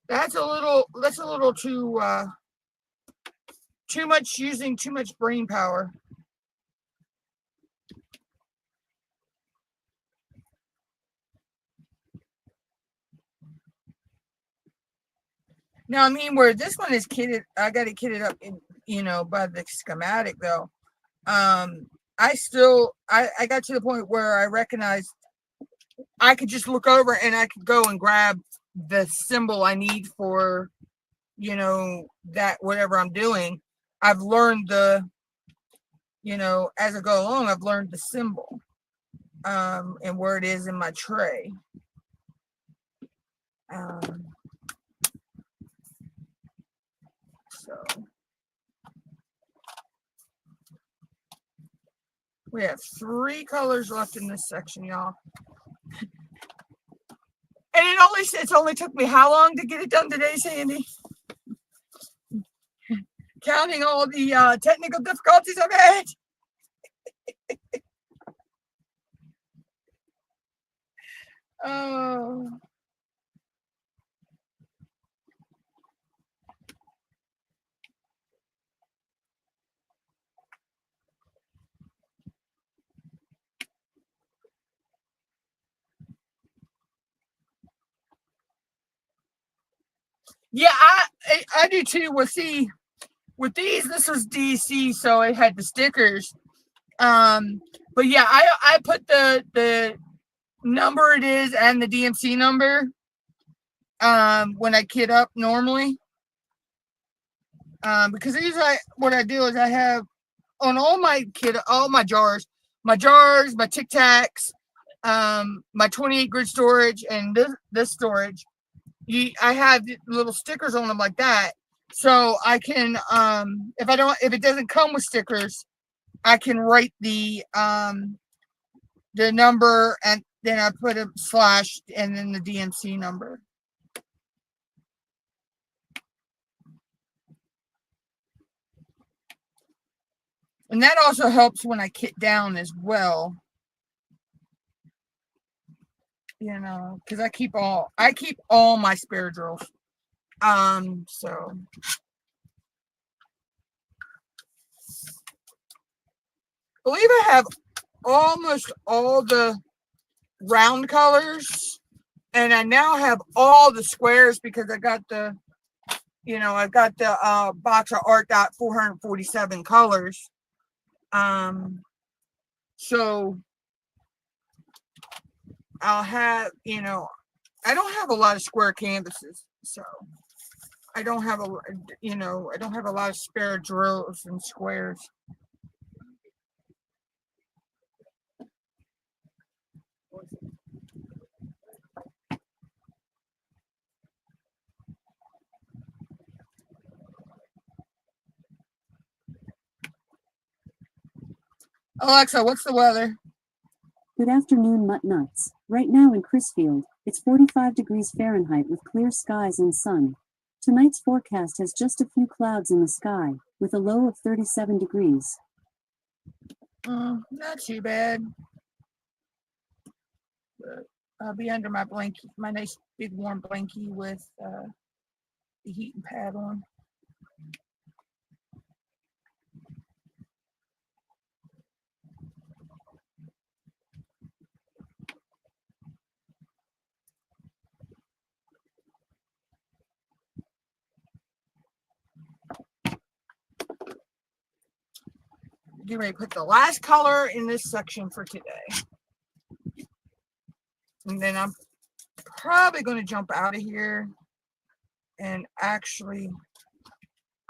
That's a little too much, using too much brain power. Now, I mean, where this one is kitted, I got it kitted up in, by the schematic though. I got to the point where I recognized I could just look over and I could go and grab the symbol I need for, that whatever I'm doing. I've learned as I go along, I've learned the symbol, and where it is in my tray. So we have 3 colors left in this section, y'all. And it's only took me how long to get it done today, Sandy? Counting all the technical difficulties I've had. Oh. Yeah, I do too. Well, see, with these, this was DC, so it had the stickers. But yeah, I put the number it is and the DMC number when I kit up normally. Because usually what I do is I have on all my jars, my Tic Tacs, my 28 grid storage, and this storage. I have little stickers on them like that, so I can if it doesn't come with stickers, I can write the number, and then I put a slash and then the DMC number. And that also helps when I kit down as well. Because I keep all my spare drills. So I believe I have almost all the round colors, and I now have all the squares because I got the box of Art Dot 447 colors. So I'll have, I don't have a lot of square canvases, so I don't have a lot of spare drills and squares. Alexa, what's the weather? Good afternoon, MUTTNUTT'S. Right now in Crisfield, it's 45 degrees Fahrenheit with clear skies and sun. Tonight's forecast has just a few clouds in the sky, with a low of 37 degrees. Not too bad. But I'll be under my blanket, my nice big warm blankie with the heating pad on. Get ready to put the last color in this section for today. And then I'm probably going to jump out of here and actually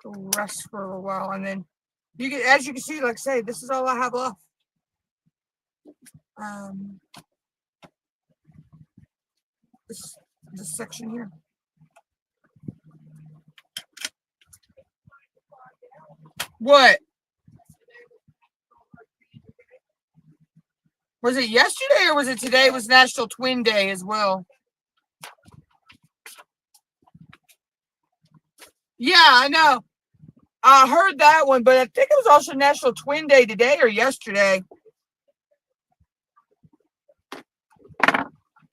rest for a little while. And then you can, as you can see, like I say, this is all I have left. This section here. What? Was it yesterday or was it today? It was National Twin Day as well. Yeah, I know. I heard that one, but I think it was also National Twin Day today or yesterday.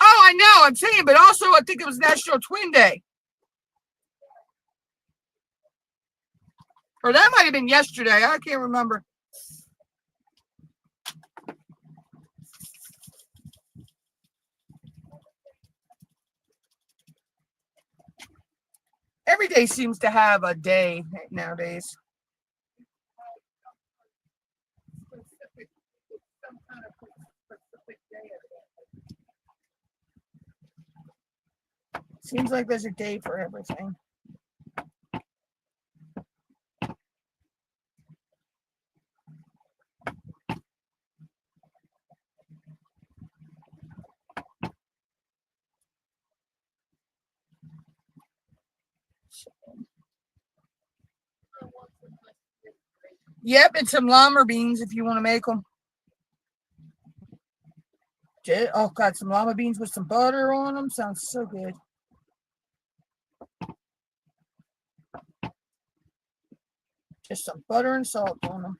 Oh, I know. I'm saying, but also I think it was National Twin Day. Or that might have been yesterday. I can't remember. Every day seems to have a day nowadays. Seems like there's a day for everything. Yep, and some llama beans if you want to make them. Oh, God, some llama beans with some butter on them. Sounds so good. Just some butter and salt on them.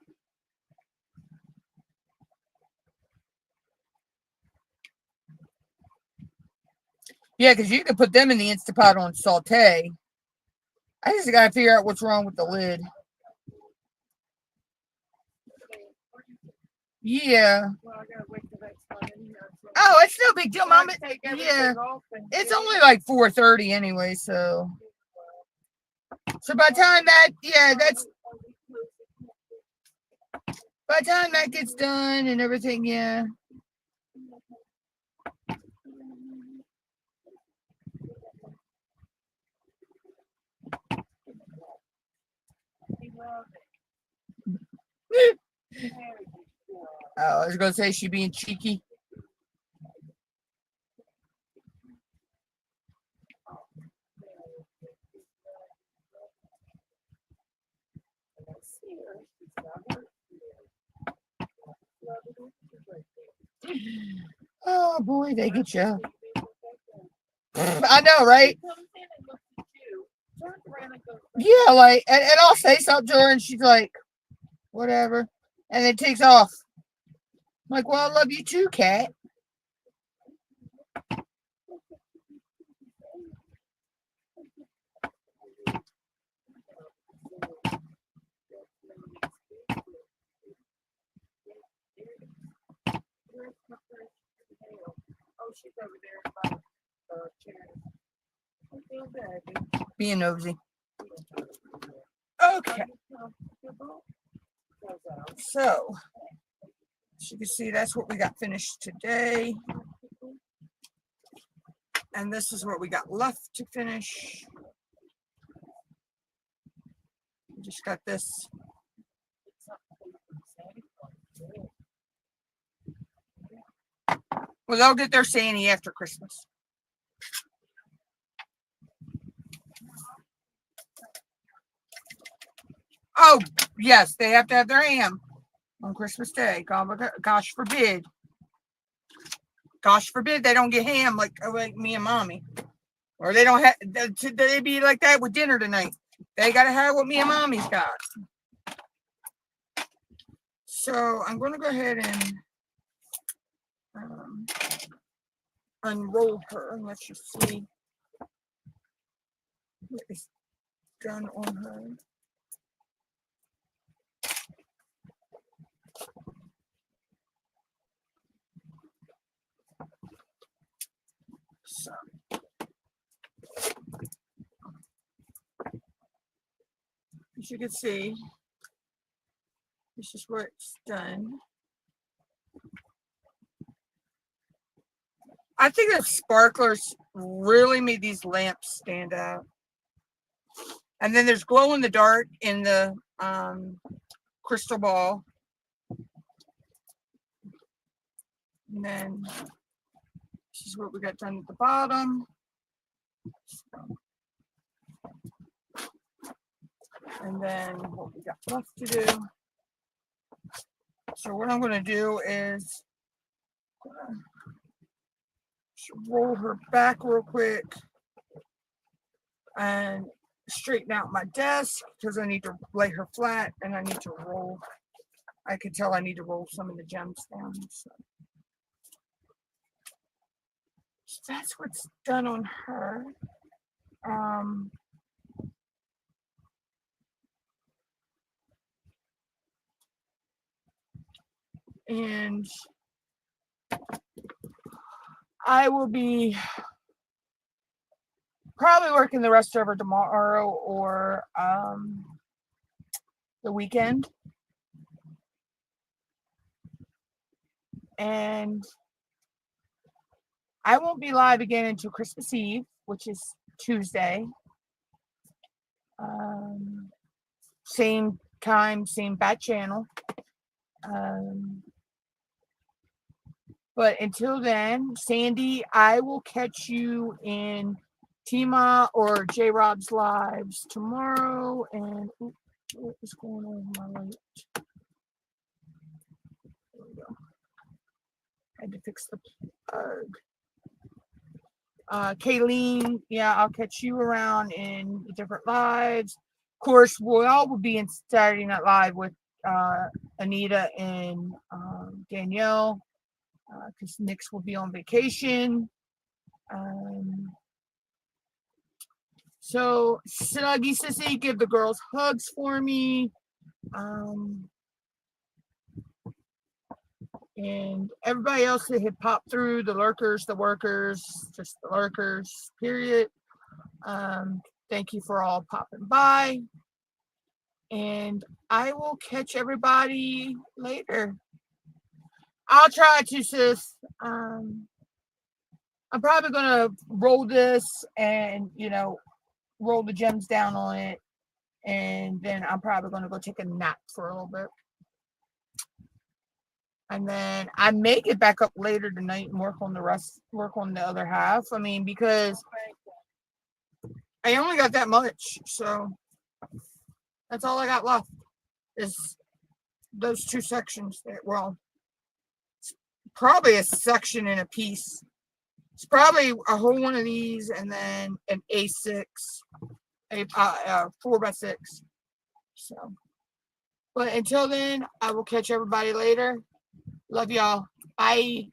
Yeah, because you can put them in the Instant Pot on saute. I just got to figure out what's wrong with the lid. Yeah. Oh, it's no big deal, Mama. Yeah. It's only like 4:30 anyway, so. So by the time that, yeah, that's. By the time that gets done and everything, yeah. Oh, I was gonna say she being cheeky. Oh boy, they get you. I know, right? Yeah, like, and I'll say something to her, and she's like, whatever, and it takes off. I'm like, well, I love you too, cat. She's over there by the chair. Being nosy. Okay. So, as you can see, that's what we got finished today. And this is what we got left to finish. We just got this. Well, they'll get their Sani after Christmas. Oh, yes, they have to have their ham on Christmas Day. Gosh forbid. Gosh forbid they don't get ham like me and Mommy. Or they don't have, they be like that with dinner tonight. They got to have what me and Mommy's got. So I'm going to go ahead and unroll her and let you see what is done on her. So, as you can see, this is where it's done. I think the sparklers really made these lamps stand out. And then there's glow in the dark in the crystal ball. And then this is what we got done at the bottom. And then what we got left to do. So what I'm going to do is roll her back real quick and straighten out my desk because I need to lay her flat and I need to roll. I can tell I need to roll some of the gems down. So that's what's done on her. And I will be probably working the rest of her tomorrow or the weekend. And I won't be live again until Christmas Eve, which is Tuesday. Same time, same bat channel. But until then, Sandy, I will catch you in Tima or J Rob's lives tomorrow. And what is going on with my light? There we go. I had to fix the plug. Kayleen, yeah, I'll catch you around in different lives. Of course, we all will be in Saturday Night Live with Anita and Danielle, because Nyx will be on vacation. So, Snuggy Sissy, give the girls hugs for me. And everybody else that had popped through, the lurkers, the workers, just the lurkers, period. Thank you for all popping by. And I will catch everybody later. I'll try to, sis. I'm probably going to roll this and, roll the gems down on it. And then I'm probably going to go take a nap for a little bit. And then I may get back up later tonight and work on the other half. I mean, because I only got that much. So that's all I got left is those two sections there. Well, it's probably a section and a piece. It's probably a whole one of these and then an A6, a 4x6. So, but until then, I will catch everybody later. Love y'all. Bye.